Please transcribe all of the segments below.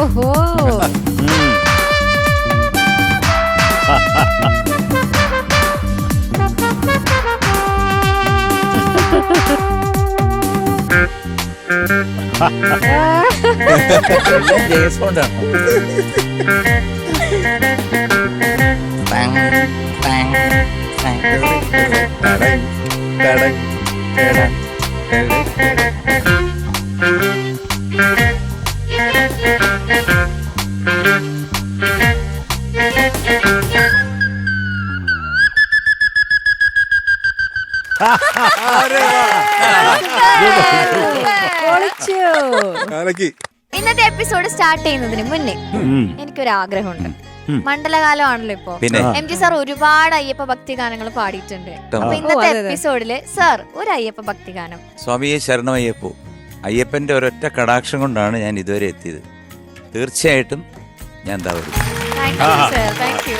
ഓഹോ. ജെയിംസ് ബോണ്ടാണ്. ഇന്നത്തെ episode start ചെയ്യുന്നതിന് മുന്നേ എനിക്കൊരു ആഗ്രഹമുണ്ട്. മണ്ഡലകാലമാണല്ലോ ഇപ്പൊ. എം ജി സാർ ഒരുപാട് അയ്യപ്പ ഭക്തി ഗാനങ്ങൾ പാടിയിട്ടുണ്ട്. അപ്പൊ ഇന്നത്തെ എപ്പിസോഡില് സാർ ഒരു അയ്യപ്പ ഭക്തി ഗാനം. സ്വാമിയെ ശരണമയ്യപ്പോ. അയ്യപ്പന്റെ ഒരൊറ്റ കടാക്ഷം കൊണ്ടാണ് ഞാൻ ഇതുവരെ എത്തിയത്. തീർച്ചയായിട്ടും ഞാൻ എന്താ വരും. Thank you sir, thank you.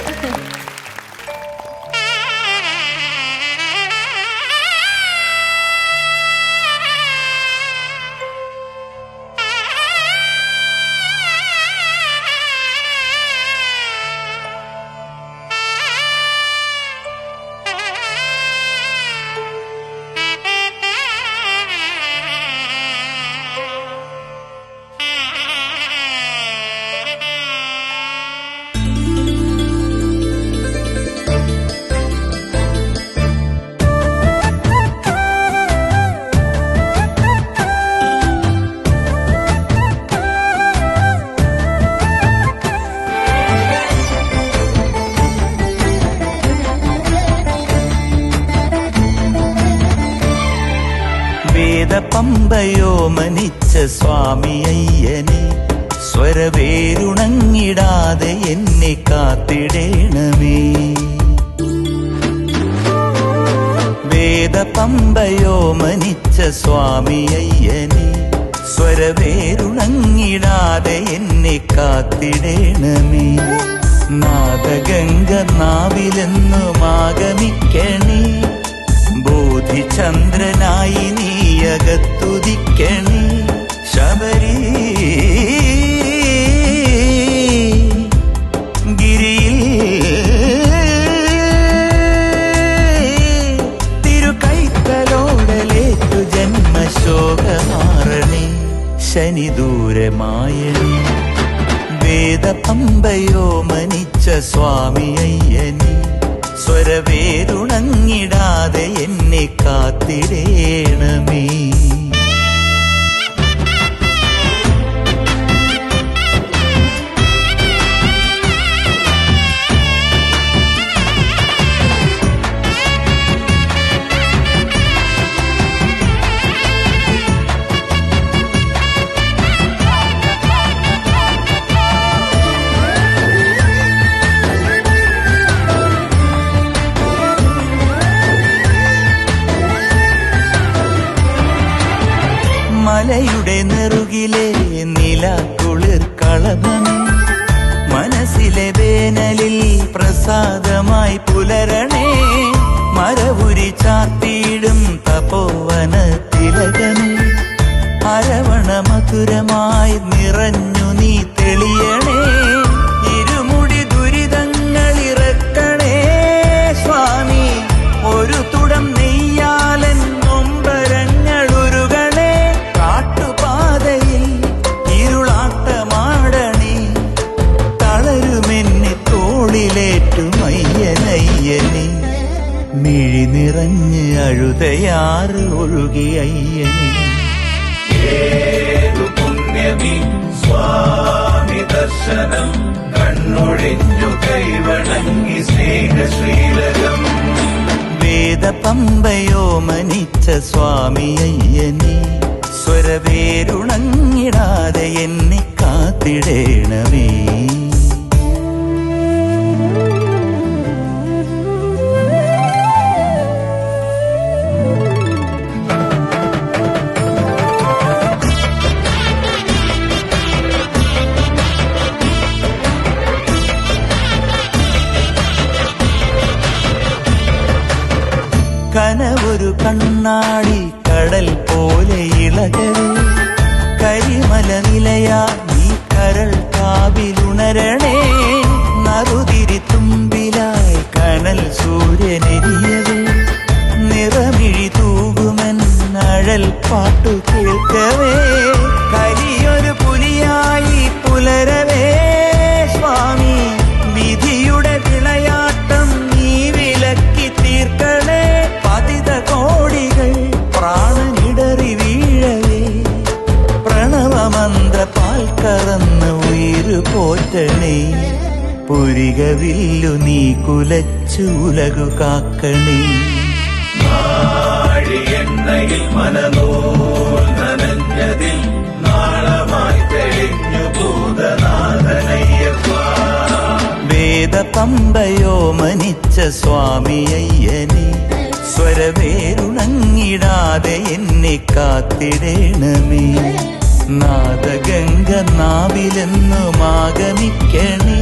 പമ്പയോ മനിച്ച സ്വാമി അയ്യനെ സ്വരവേരുണങ്ങിടാതെ എന്നെ കാത്തിടേണമേ. വേദപമ്പയോ മനിച്ച സ്വാമി അയ്യനെ സ്വരവേരുണങ്ങിടാതെ എന്നെ കാത്തിടേണമേ. നാദഗംഗ നാവിലെന്നും ആഗമിക്കണേ. ബോധിചന്ദ്രനായി നീയകത്തുദിക്കണേ. ശബരി ഗിരിയിൽ തിരുകൈത്തലോടലേറ്റു ജന്മശോകമാറണേ. ശനി ദൂരമായണേ. വേദപമ്പയോ മനിച്ച സ്വാമി അയ്യനെ സ്വരവേരുണങ്ങിടാതെ എന്നെ കാത്തിടേണമേ. മലയുടെ നെറുകിലെ നിലാക്കുളിർ കളഭമേ. മനസ്സിലെ വേനലിൽ പ്രസാദമായി പുലരണേ. മരവുരി ചാർത്തിയിടും തപോവന തിലകമേ. അരവണ മധുരമായി നിറഞ്ഞു നീ തെളിയണേ. ഇരുമുടി ദുരിതങ്ങളിറക്കണേ സ്വാമി. ഒരു തുടം നെയ്യാലൻ നൊമ്പരങ്ങളുരുകണേ. കാട്ടുപാതയിൽ ഇരുളാട്ടമാടണേ. തളരുമെന്നെ തോളിലേറ്റുമയ്യനയ്യനെ. മിഴി നിറഞ്ഞ് അഴുതയാറ് ഒഴുകി അയ്യനെ. പുണ്യമി സ്വാമി ദർശനം കണ്ണൊഴിഞ്ഞു കൈവണങ്ങി സ്നേഹശ്രീലകം. വേദപമ്പയോ മനിച്ച സ്വാമി അയ്യനെ സ്വരവേരുണങ്ങിടാതെ എന്നെ കാത്തിടേണമേ. കനവൊരു കണ്ണാടി കടൽ പോലെ ഇളകവേ. കരിമല നിലയാ നീ കര കരൾ കാവിലുണരണേ നറുതിരി തുമ്പിലായി കനൽ സൂര്യനെരിയവേ നിറമിഴി തൂകുമൻ അഴൽ പാട്ടു കേൾക്കവേ കലിയൊരു പുലിയായി പുലരവേ സ്വാമി വിധിയുടെ വിളയാട്ടം നീ വിലക്കി തീർക്കണേ പതിത കോടികൾ പ്രാണനിടറി വീഴവേ പ്രണവമന്ത്ര പാൽ കറന്ന് ഉയിരു പോറ്റണേ പുരികവില്ലു നീ കുലച്ചുലകു കാക്കണേ എണ്ണയിൽ മനനൂൽ നനഞ്ഞതിൽ നാളമായി തെളിഞ്ഞു ഭൂതനാഥനയ്യപ്പ വേദ പമ്പയോ മനിച്ച സ്വാമി അയ്യനെ സ്വരവേരുണങ്ങിടാതെ എന്നെ കാത്തിടേണമേ നാദഗംഗ നാവിലെന്നും ആഗമിക്കണേ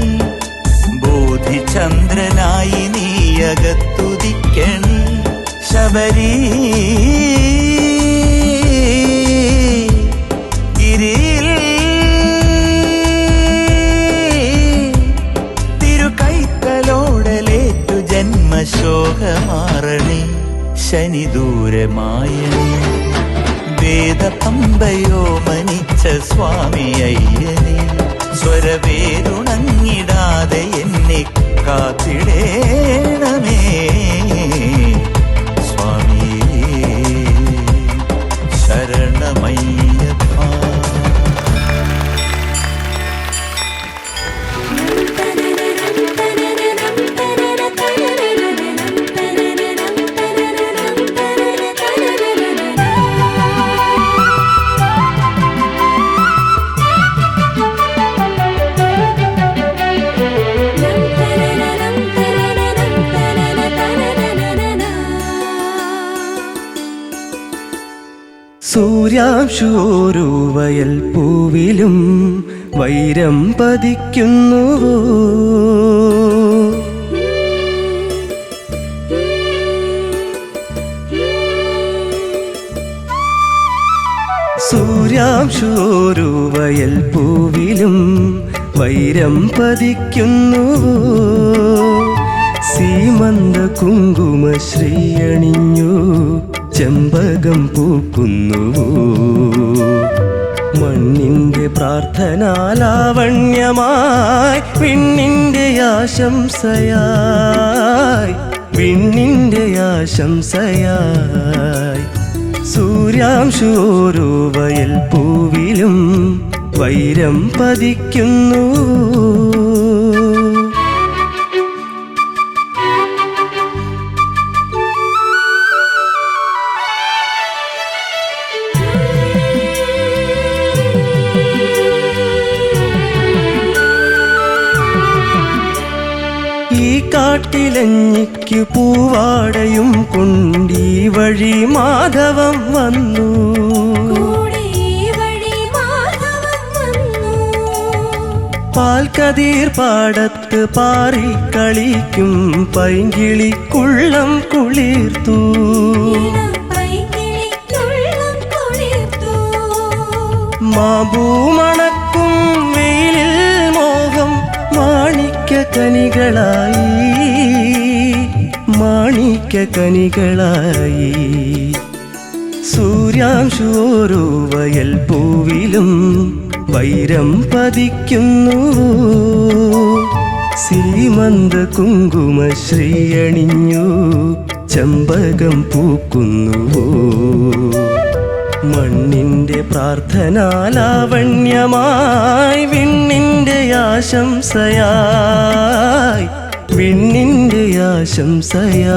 ബോധിചന്ദ്രനായി നീയകത്തുദിക്കണേ ശബരി ഗിരിയിൽ തിരുകൈത്തലോടലേറ്റു ജന്മശോകമാറണേ ശനി ദൂരമായണേ വേദപമ്പയോ മനിച്ച സ്വാമി അയ്യനെ സ്വരവേരുണങ്ങിടാതെ എന്നെ കാത്തിടേണമേ സ്വാമിയേ ശരണമയ്യപ്പ സൂര്യാംശോരു വയൽ പൂവിലും വൈരം പതിക്കുന്നുവോ സൂര്യാംശോരു വയൽ പൂവിലും വൈരം പതിക്കുന്നുവോ സീമന്ത കുങ്കുമ ശ്രീയണിഞ്ഞു ചെമ്പകം പൂക്കുന്നുവോ മണ്ണിന്റെ പ്രാർത്ഥനാലാവണ്യമായി വിണ്ണിന്റെ ആശംസയായി വിണ്ണിന്റെ ആശംസയായി സൂര്യാംശോരോ വയൽ പൂവിലും വൈരം പതിക്കുന്നു ഈ കാട്ടിലഞ്ഞിക്കു പൂവാടയും കൊണ്ടീ വഴി മാധവം വന്നു പാൽക്കതിർ പാടത്ത് പാറി കളിക്കും പൈങ്കിളിക്കുള്ളം കുളിർത്തു മാമ്പൂമണക്കും വെയിലിൽ മോഹം മാണിക്യക്കനികളായി മാണിക്യക്കനികളായി സൂര്യാംശോരോ വയൽ പൂവിലും വൈരം പതിക്കുന്നു സീമന്ത കുങ്കുമ ശ്രീയണിഞ്ഞു ചെമ്പകം പൂക്കുന്നുവോ മണ്ണിന്റെ പ്രാർത്ഥനാലാവണ്യമായി വിണ്ണിന്റെ ആശംസയായി വിണ്ണിന്റെ ആശംസയായി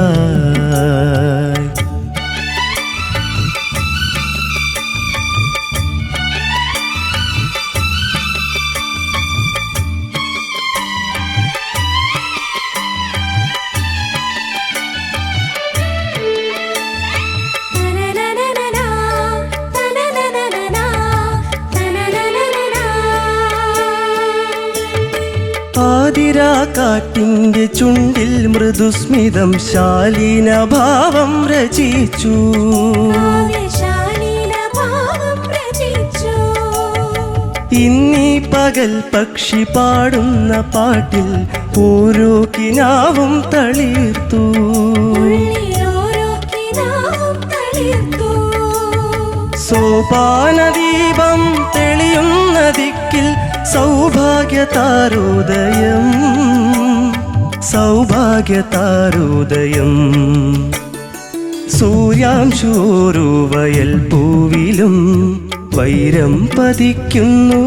ആതിരാക്കാറ്റിന്റെ ചുണ്ടിൽ മൃദുസ്മിതം ശാലീനഭാവം രചിച്ചു ഇന്നീ പകൽ പക്ഷി പാടുന്ന പാട്ടിൽ ഓരോ കിനാവും തളിർത്തു. സോപാനദീപം തെളിയുന്ന ദിക്കിൽ സൗഭാഗ്യതാരോദയം, സൗഭാഗ്യതാരോദയം. സൂര്യാംശോരുവയൽ പൂവിലും വൈരം പതിക്കുന്നു.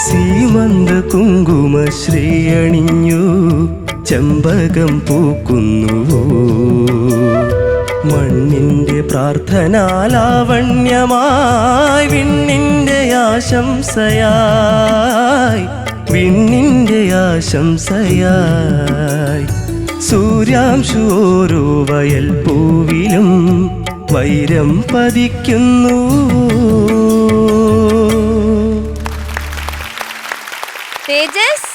സീമന്ത കുങ്കുമ ശ്രീയണിഞ്ഞു ചെമ്പകം പൂക്കുന്നു. മണ്ണിന്റെ പ്രാർത്ഥനാലാവണ്യമായി വിണ്ണിന്റെ ആശംസയായി, വിണ്ണിന്റെ ആശംസയായി. സൂര്യാംശു ഓരോ വയൽ പൂവിലും വൈരം പതിക്കുന്നു. തേജസ്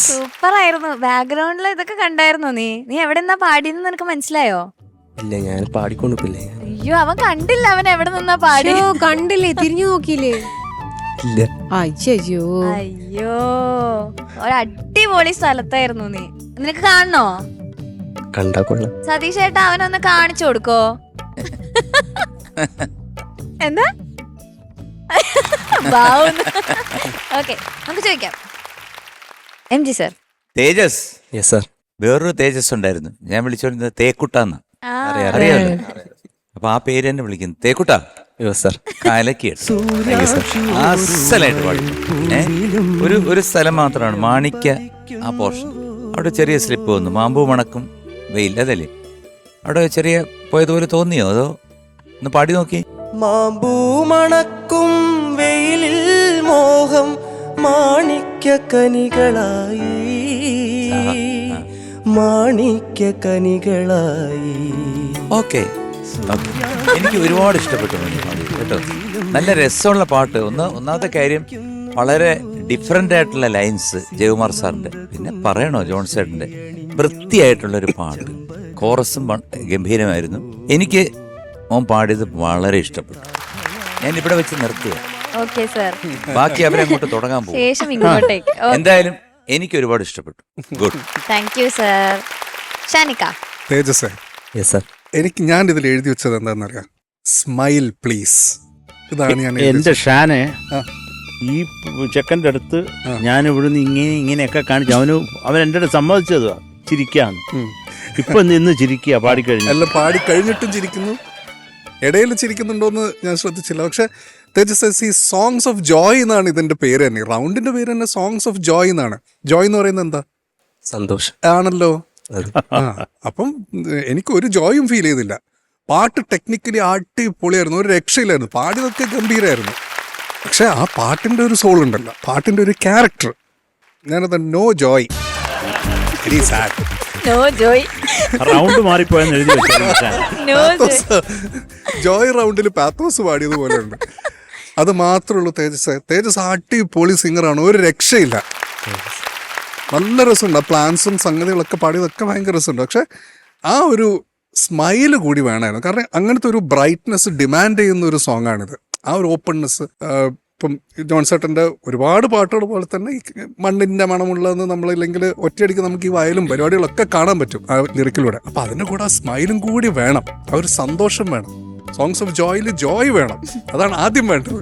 സൂപ്പർ ആയിരുന്നു. ബാക്ക്ഗ്രൗണ്ടിൽ ഇതൊക്കെ കണ്ടായിരുന്നോ? നീ എവിടെ നിന്നാ പാടിയെന്ന് നിനക്ക് മനസ്സിലായോ? ഇല്ല, ഞാൻ പാടിക്കൊണ്ടിരിക്കില്ലേ. അയ്യോ, അവൻ കണ്ടില്ല അവൻ എവിടെ നിന്നാ പാടി. കണ്ടില്ലേ? തിരിഞ്ഞു നോക്കിയില്ലേ? ഇല്ല. അയ്യോ അയ്യോ, ഒരു അടിപൊളി സ്ഥലത്തായിരുന്നു നീ. നിനക്ക് കാണണോ? കണ്ടാ കൊള്ളാം. സതീഷ് ഏട്ടാ അവനൊന്ന് കാണിച്ചു കൊടുക്കോ? എന്താ? ഓക്കെ, നമുക്ക് ചോദിക്കാം. MG sir. Tejas. Yes sir. വേറൊരു തേജസ് ഉണ്ടായിരുന്നു, ഞാൻ വിളിച്ചോണ്ടിരുന്നത് തേക്കുട്ടാന്ന്. അറിയാമല്ലോ. അപ്പൊ ആ പേര് തന്നെ വിളിക്കുന്നു തേക്കുട്ട. കാലക്ക് അസലായിട്ട് പാടി. ഒരു സ്ഥലം മാത്രമാണ് മാണിക്ക, ആ പോർഷൻ. അവിടെ ചെറിയ സ്ലിപ്പ് വന്നു. മാമ്പൂ മണക്കും വെയിൽ, അതല്ലേ? അവിടെ ചെറിയ പോയതുപോലെ തോന്നിയോ? അതോ ഒന്ന് പാടി നോക്കി. മാമ്പൂ മണക്കും വെയിലിൽ മോഹം മാണിക്യ കനികളായി, മാണിക്യ കനികളായി. ഓക്കെ, എനിക്ക് ഒരുപാട് ഇഷ്ടപ്പെട്ടു കേട്ടോ. നല്ല രസമുള്ള പാട്ട്. ഒന്നാമത്തെ കാര്യം വളരെ ഡിഫറെന്റ് ആയിട്ടുള്ള ലൈൻസ് ജയകുമാർ സാറിന്റെ. പിന്നെ പറയണോ, ജോൺ ചേട്ടന്റെ വൃത്തിയായിട്ടുള്ളൊരു പാട്ട്. കോറസും ഗംഭീരമായിരുന്നു. എനിക്ക് മോൻ പാടിയത് വളരെ ഇഷ്ടപ്പെട്ടു. ഞാൻ ഇവിടെ വെച്ച് നിർത്തുക. ബാക്കി അവരെ അങ്ങോട്ട് തുടങ്ങാൻ പോകും. എന്തായാലും എനിക്ക് ഒരുപാട് ഇഷ്ടപ്പെട്ടു. Good. Thank you sir. Shanika. Tejas. Yes sir. എനിക്ക് ഞാൻ ഇതിൽ എഴുതി വെച്ചത് എന്താണെന്നറിയാം? Smile please. ഇതാണ് ഞാൻ എന്റെ ഷാനെ. ഈ ചെക്കൻ്റെ അടുത്ത് ഞാൻ ഇവിടുന്ന് ഇങ്ങനെയൊക്കെ കാണിച്ചു. അവൻ എൻ്റെ അടുത്ത് സമ്മതിച്ചതാ ചിരിക്കാന്ന്. ഇപ്പൊ നിന്ന് ചിരിക്കുക പാടിക്കഴിഞ്ഞു. എല്ലാം പാടിക്കഴിഞ്ഞിട്ടും ചിരിക്കുന്നു. ഇടയിൽ ചിരിക്കുന്നുണ്ടോന്ന് ഞാൻ ശ്രദ്ധിച്ചില്ല. പക്ഷെ തേജസ്, ഈ സോങ്സ് ഓഫ് ജോയ് എന്നാണ് ഇതിന്റെ പേര് തന്നെ. റൗണ്ടിന്റെ പേര് തന്നെ സോങ്സ് ഓഫ് ജോയ് എന്നാണ്. ജോയ് എന്ന് പറയുന്നത് എന്താ? സന്തോഷം ആണല്ലോ. അപ്പം എനിക്ക് ഒരു ജോയും ഫീൽ ചെയ്തില്ല. പാട്ട് ടെക്നിക്കലി അടിപൊളിയായിരുന്നു, ഒരു രക്ഷയിലായിരുന്നു. പാടിയതൊക്കെ ഗംഭീരമായിരുന്നു. പക്ഷെ ആ പാട്ടിന്റെ ഒരു സോൾ ഉണ്ടല്ലോ, പാട്ടിന്റെ ഒരു ക്യാരക്ടർ, ഞാനത് no joy, very sad. Round മാറിപ്പോയെന്ന് എഴുതി ജോയ് റൗണ്ടിൽ പാത്തോസ് പാടിയതുപോലെ ഉണ്ട്. അത് മാത്രമേ ഉള്ളൂ തേജസ്. തേജസ് അടിപൊളി സിംഗറാണ്, ഒരു രക്ഷയില്ല. നല്ല രസമുണ്ട്. ആ പ്ലാൻസും സംഗതികളൊക്കെ പാടിയതൊക്കെ ഭയങ്കര രസമുണ്ട്. പക്ഷെ ആ ഒരു സ്മൈല് കൂടി വേണമായിരുന്നു. കാരണം അങ്ങനത്തെ ഒരു ബ്രൈറ്റ്നെസ് ഡിമാൻഡ് ചെയ്യുന്ന ഒരു സോങ് ആണിത്. ആ ഒരു ഓപ്പൺനെസ്. ഇപ്പം ജോൺസേട്ടൻ്റെ ഒരുപാട് പാട്ടുകൾ പോലെ തന്നെ ഈ മണ്ണിൻ്റെ മണമുള്ളതെന്ന് നമ്മളില്ലെങ്കിൽ ഒറ്റയടിക്ക് നമുക്ക് ഈ വയലും പരിപാടികളൊക്കെ കാണാൻ പറ്റും ആ ലിറിക്കിലൂടെ. അപ്പം അതിൻ്റെ കൂടെ ആ സ്മൈലും കൂടി വേണം, ആ ഒരു സന്തോഷം വേണം. സോങ്സ് ഓഫ് ജോയിൽ ജോയ് വേണം, അതാണ് ആദ്യം വേണ്ടത്.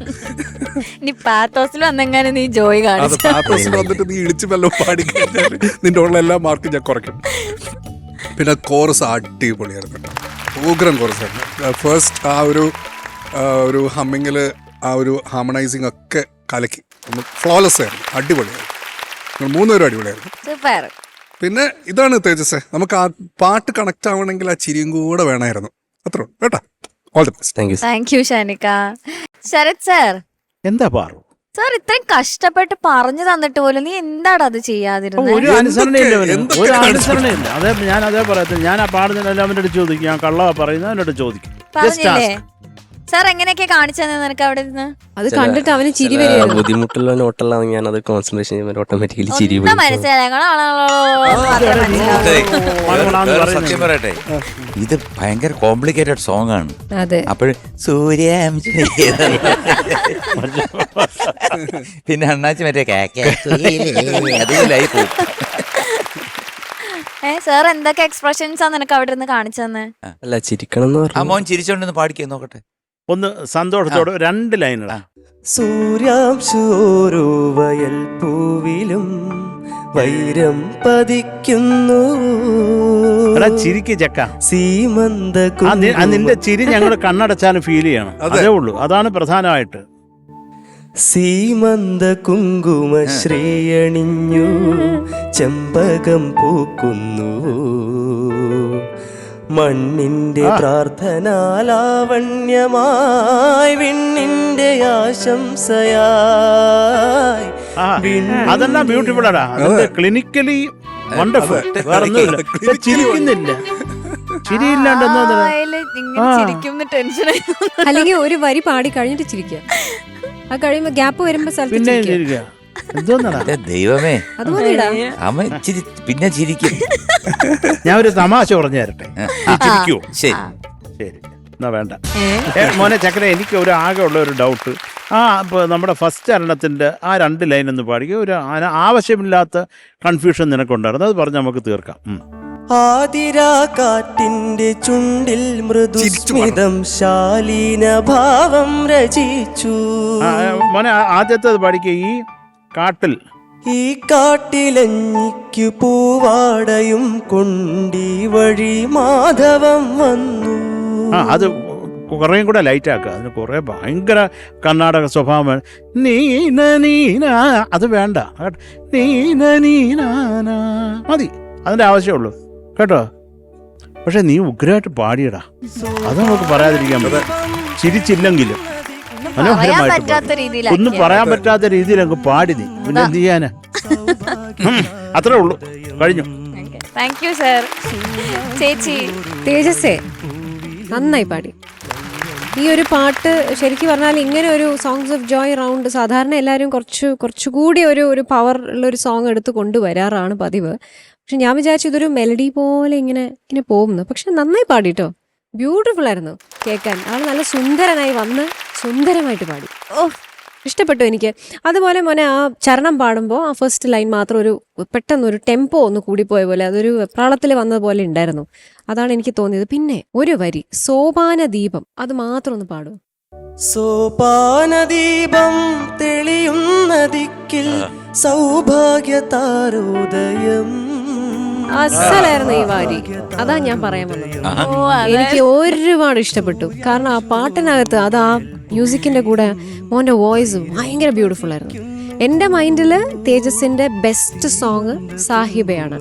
നീ പാത്തോസിൽ വന്നെങ്ങനെ നീ ജോയ് കാണും. അത് പാത്തോസിൽ വന്നിട്ട് നീ ഇടിച്ച് വെള്ളം പാടി കഴിഞ്ഞാൽ നിന്റെ ഉള്ള എല്ലാ മാർക്കും ഞാൻ കുറയ്ക്കും. പിന്നെ കോറസ് അടിപൊളിയായിരുന്നു, ഉഗ്രം കോറസായിരുന്നു. ഫസ്റ്റ് ആ ഒരു ഹമ്മിങ്ങിൽ ആ ഒരു ഹാർമണൈസിങ് ഒക്കെ കലക്കി, ഒന്ന് ഫ്ലോലെസ് ആയിരുന്നു, അടിപൊളിയായിരുന്നു. മൂന്നുപേരും അടിപൊളിയായിരുന്നു. പിന്നെ ഇതാണ് തേജസ്, നമുക്ക് ആ പാട്ട് കണക്ട് ആവണമെങ്കിൽ ആ ചിരിയും കൂടെ വേണമായിരുന്നു. അത്രേ ഉള്ളൂ കേട്ടോ. All the best. Thank you Shanika. Sharath sir. എന്താ പാറു സാർ ഇത്രയും കഷ്ടപ്പെട്ട് പറഞ്ഞു തന്നിട്ട് പോലും നീ എന്താണ് അത് ചെയ്യാതിരുന്നത്? ഒരു അനുസരണയില്ല, ഒരു അനുസരണയില്ല. അതെ, ഞാൻ അതേ പറയത്തില്ല. ഞാൻ ആ പാടുന്നതിനെല്ലാം അവൻ്റെ അടുത്ത് ചോദിക്കും. ഞാൻ കള്ളവാ പറയുന്നത്, അവൻ്റെ അടുത്ത് ചോദിക്കും. പറഞ്ഞില്ലേ സാർ എങ്ങനെയൊക്കെ കാണിച്ചെന്ന് നിനക്ക് അവിടെ നിന്ന്? അത് കണ്ടിട്ട് അവന് ചിരി വരികയാണ്. ബുദ്ധിമുട്ടുള്ള നോട്ടെല്ലാം ഞാൻ അത് കോൺസെൻട്രേഷൻ ചെയ്യുമ്പോൾ ഓട്ടോമാറ്റിക്കലി ചിരി ഒന്നും വരും. വേറെ സത്യം പറയട്ടെ, ഇത് ഭയങ്കര കോംപ്ലിക്കേറ്റഡ് സോങ് ആണ്. അതെ. അപ്പോൾ സൂര്യ പിന്നെ അണ്ണാച്ചി മറ്റേ അതിലായി പോകും. സാർ എന്തൊക്കെ എക്സ്പ്രഷൻസാ നിനക്ക് അവിടെ നിന്ന് കാണിച്ചെന്ന്? അല്ല ചിരിക്കണം എന്ന് ആ പറഞ്ഞു. മോൻ ചിരിച്ചോണ്ടെന്ന് പാടിക്കാൻ നോക്കട്ടെ. ഒന്ന് സന്തോഷത്തോടെ 2 ലൈനുകളാ. സൂര്യാംശോരോ വയൽ പൂവിലും വൈരം പതിക്കുന്നു. എടാ ചിരിക്ക് ചക്ക. സീമന്ത നിന്റെ ചിരി ഞങ്ങൾ കണ്ണടച്ചാലും ഫീൽ ചെയ്യണം. അതേ ഉള്ളൂ, അതാണ് പ്രധാനമായിട്ട്. സീമന്ത കുങ്കുമ ശ്രീയണിഞ്ഞു ചെമ്പകം പൂക്കുന്നു. മണ്ണിന്റെ പ്രാർത്ഥനാലാവണ്യമായി വിണ്ണിന്റെ ആശംസയായി. അതെല്ലാം ബ്യൂട്ടിഫുൾ ആടാ. Clinically wonderful. വേറൊന്നുമില്ല, ചിരിക്കുന്നില്ല. ചിരിയില്ലാണ്ടെന്നോ ടെൻഷനായി. അല്ലെങ്കിൽ ഒരു വരി പാടി കഴിഞ്ഞിട്ട് ചിരിക്കുക, അത് കഴിയുമ്പോ ഗ്യാപ്പ് വരുമ്പോ പിന്നെ സ്ഥലത്ത് ചിരിക്കുക. എന്തോന്നാടാ ദൈവമേ, അത് മതിടാ. അമ്മ പിന്നെ ചിരിക്കും. ഞാൻ ഒരു തമാശ പറഞ്ഞു തരട്ടെ. ചിരിക്കുവോ? ശരി ശരി, എന്നാ വേണ്ട. മോനെ ചക്കര, എനിക്ക് ഒരു ആകെ ഉള്ള ഒരു ഡൗട്ട്. ഇപ്പോൾ നമ്മുടെ ഫസ്റ്റ് ചരണത്തിന്റെ ആ 2 ലൈൻ ഒന്ന് പാടിക്കുക. ഒരു ആവശ്യമില്ലാത്ത കൺഫ്യൂഷൻ നിനക്കുണ്ടായിരുന്നു, അത് പറഞ്ഞ് നമുക്ക് തീർക്കാം. ആതിരാ കാറ്റിന്റെ ചുണ്ടിൽ മൃദുസ്മിതം ശാലീന ഭാവം രചിച്ചു. മോനെ ആദ്യത്തേത് പാടിക്കുക. ഈ കാട്ടിൽ ഈ കാട്ടിലഞ്ഞിക്കു പൂവാടയും കൊണ്ടി വഴി മാധവം വന്നു. അത് കുറേയും കൂടെ ലൈറ്റ് ആക്കുക. അതിന് കുറേ ഭയങ്കര കർണാടക സ്വഭാവം. നീന നീന അത് വേണ്ട. നീന നീന മതി, അതിൻ്റെ ആവശ്യമുള്ളൂ കേട്ടോ. പക്ഷെ നീ ഉഗ്രമായിട്ട് പാടിയടാ, അത് നമുക്ക് പറയാതിരിക്കാൻ പറ്റും. ചിരിച്ചില്ലെങ്കിലും മനോഹരമായിട്ട് ഒന്നും പറയാൻ പറ്റാത്ത രീതിയിൽ അങ്ങ് പാടി നീ. പിന്നെ എന്ത് ചെയ്യാനാ? അത്രേ ഉള്ളൂ, കഴിഞ്ഞു. Thank you sir. ചേച്ചി തേജസ്സേ നന്നായി പാടി. ഈ ഒരു പാട്ട് ശരിക്കും പറഞ്ഞാൽ ഇങ്ങനെ ഒരു സോങ്സ് ഓഫ് ജോയ് റൗണ്ട് സാധാരണ എല്ലാവരും കുറച്ചുകൂടി ഒരു പവർ ഉള്ള ഒരു സോങ് എടുത്ത് കൊണ്ടുവരാറാണ് പതിവ്. പക്ഷെ ഞാൻ വിചാരിച്ചു ഇതൊരു മെലഡി പോലെ ഇങ്ങനെ പോകുന്നു. പക്ഷെ നന്നായി പാടിട്ടോ, ബ്യൂട്ടിഫുൾ ആയിരുന്നു കേൾക്കാൻ. ആൾ നല്ല സുന്ദരനായി വന്ന് സുന്ദരമായിട്ട് പാടി. ഇഷ്ടപ്പെട്ടു എനിക്ക്. അതുപോലെ മോനെ ആ ചരണം പാടുമ്പോൾ ആ ഫസ്റ്റ് ലൈൻ മാത്രം പെട്ടെന്നൊരു ടെമ്പോ ഒന്ന് കൂടിപ്പോയ പോലെ, അതൊരു വെപ്രാളത്തിൽ വന്നത് പോലെ ഉണ്ടായിരുന്നു. അതാണ് എനിക്ക് തോന്നിയത്. പിന്നെ ഒരു വരി സോപാന ദീപം, അത് മാത്രം ഒന്ന് പാടും. സോപാനദീപം തെളിയുന്ന ദിക്കിൽ സൗഭാഗ്യ താരോദയം. അസലായിരുന്നു ഈ വാരി, അതാ ഞാൻ പറയാൻ വന്നത്. എനിക്ക് ഒരുപാട് ഇഷ്ടപ്പെട്ടു. കാരണം ആ പാട്ടിനകത്ത് അത് ആ മ്യൂസിക്കിന്റെ കൂടെ മോന്റെ വോയിസ് ഭയങ്കര ബ്യൂട്ടിഫുൾ ആയിരുന്നു. എൻ്റെ മൈൻഡില് തേജസിന്റെ ബെസ്റ്റ് സോങ് സാഹിബയാണ്.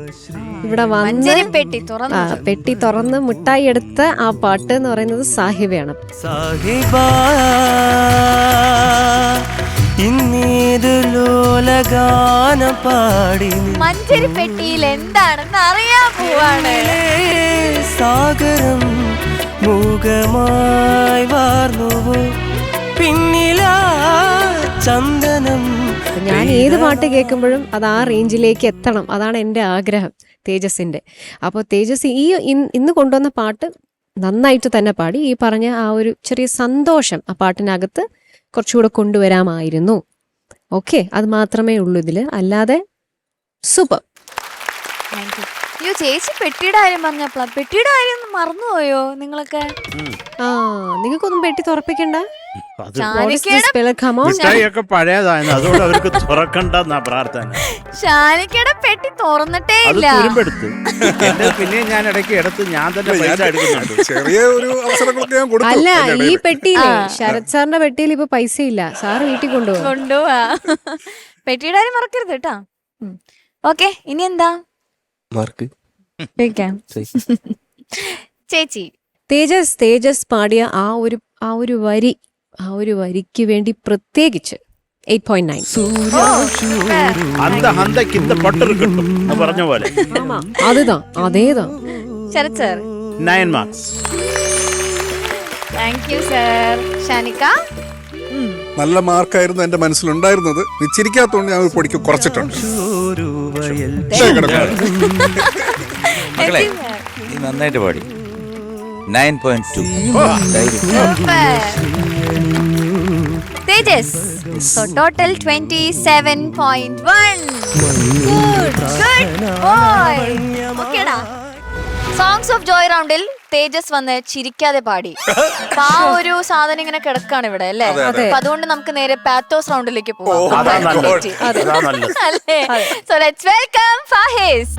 ഇവിടെ വന്ന് പെട്ടി തുറന്ന് മുട്ടായി എടുത്ത ആ പാട്ട് എന്ന് പറയുന്നത് സാഹിബയാണ്. സാഹിബ ഇന്നേതു ലോലഗാനം പാടി മഞ്ചരി പെട്ടിയിൽ എന്താണെന്ന് അറിയാൻ പോവാണ്. സാഗരം മൂകമായി വാർന്നുവോ പിന്നിലാ ചന്ദനം. ഞാൻ ഏത് പാട്ട് കേൾക്കുമ്പോഴും അത് ആ റേഞ്ചിലേക്ക് എത്തണം, അതാണ് എൻ്റെ ആഗ്രഹം തേജസിന്റെ. അപ്പോൾ തേജസ് ഇന്ന് കൊണ്ടുവന്ന പാട്ട് നന്നായിട്ട് തന്നെ പാടി. ഈ പറഞ്ഞ ആ ഒരു ചെറിയ സന്തോഷം ആ പാട്ടിനകത്ത് കുറച്ചുകൂടെ കൊണ്ടുവരാമായിരുന്നു. ഓക്കെ, അത് മാത്രമേ ഉള്ളൂ ഇതില്, അല്ലാതെ സൂപ്പർ. ചേച്ചി പെട്ടിയുടെ കാര്യം പറഞ്ഞപ്പോഴാ, പെട്ടിയുടെ കാര്യം മറന്നുപോയോ നിങ്ങളൊക്കെ? നിങ്ങൾക്കൊന്നും പെട്ടി തുറപ്പിക്കണ്ട. മിഠായിയൊക്കെ പഴയതായിരുന്നു, അതുകൊണ്ട് അവർക്ക് തുറക്കണ്ടെന്നാ പ്രാർത്ഥന. ഷാനിക്കയുടെ പെട്ടി തുറന്നിട്ടേ ഇല്ല. പിന്നെ ഞാൻ ഇടയ്ക്ക് എടുത്ത് ഞാൻ തന്നെ പൈസ എടുക്കുന്നുണ്ട്. ചെറിയ ഒരു അവസരങ്ങളൊക്കെ ഞാൻ കൊടുത്തു. അല്ല, ഈ പെട്ടിയില്ലേ ശരത് സാറിന്റെ പെട്ടിയിൽ ഇപ്പൊ പൈസ ഇല്ല, സാറ് വീട്ടിൽ കൊണ്ടുപോവാ. പെട്ടിയുടെ കാര്യം മറക്കരുത് കേട്ടാ. ഓക്കെ, ഇനി എന്താ മാർക്ക് ചേച്ചി? തേജസ് പാടിയ ആ ഒരു വരിക്ക് വേണ്ടി പ്രത്യേകിച്ച് 8.9. പറഞ്ഞ പോലെ അതേതാ Sharath sir 9 marks. Thank you sir. Shanika നല്ല മാർക്കായിരുന്നു എന്റെ മനസ്സിലുണ്ടായിരുന്നത്. നീ ചിരിക്കാത്തോണ്ട് ഞാൻ ഒരു പൊടിക്ക് കുറച്ചിട്ടുണ്ട്. മക്കളെ നീ നന്നായിട്ട് പാടി. 9.2. തേജസ്. So total 27.1. Good boy. Okay ഡാ. സോങ്സ് ഓഫ് ജോയ് റൗണ്ടിൽ തേജസ് വന്ന് ചിരിക്കാതെ പാടി. അപ്പൊ ആ ഒരു സാധനം ഇങ്ങനെ കിടക്കാണ് ഇവിടെ അല്ലേ? അപ്പൊ അതുകൊണ്ട് നമുക്ക് നേരെ പാത്തോസ് റൗണ്ടിലേക്ക് പോവാം. അല്ലേ? So let's welcome Fahis.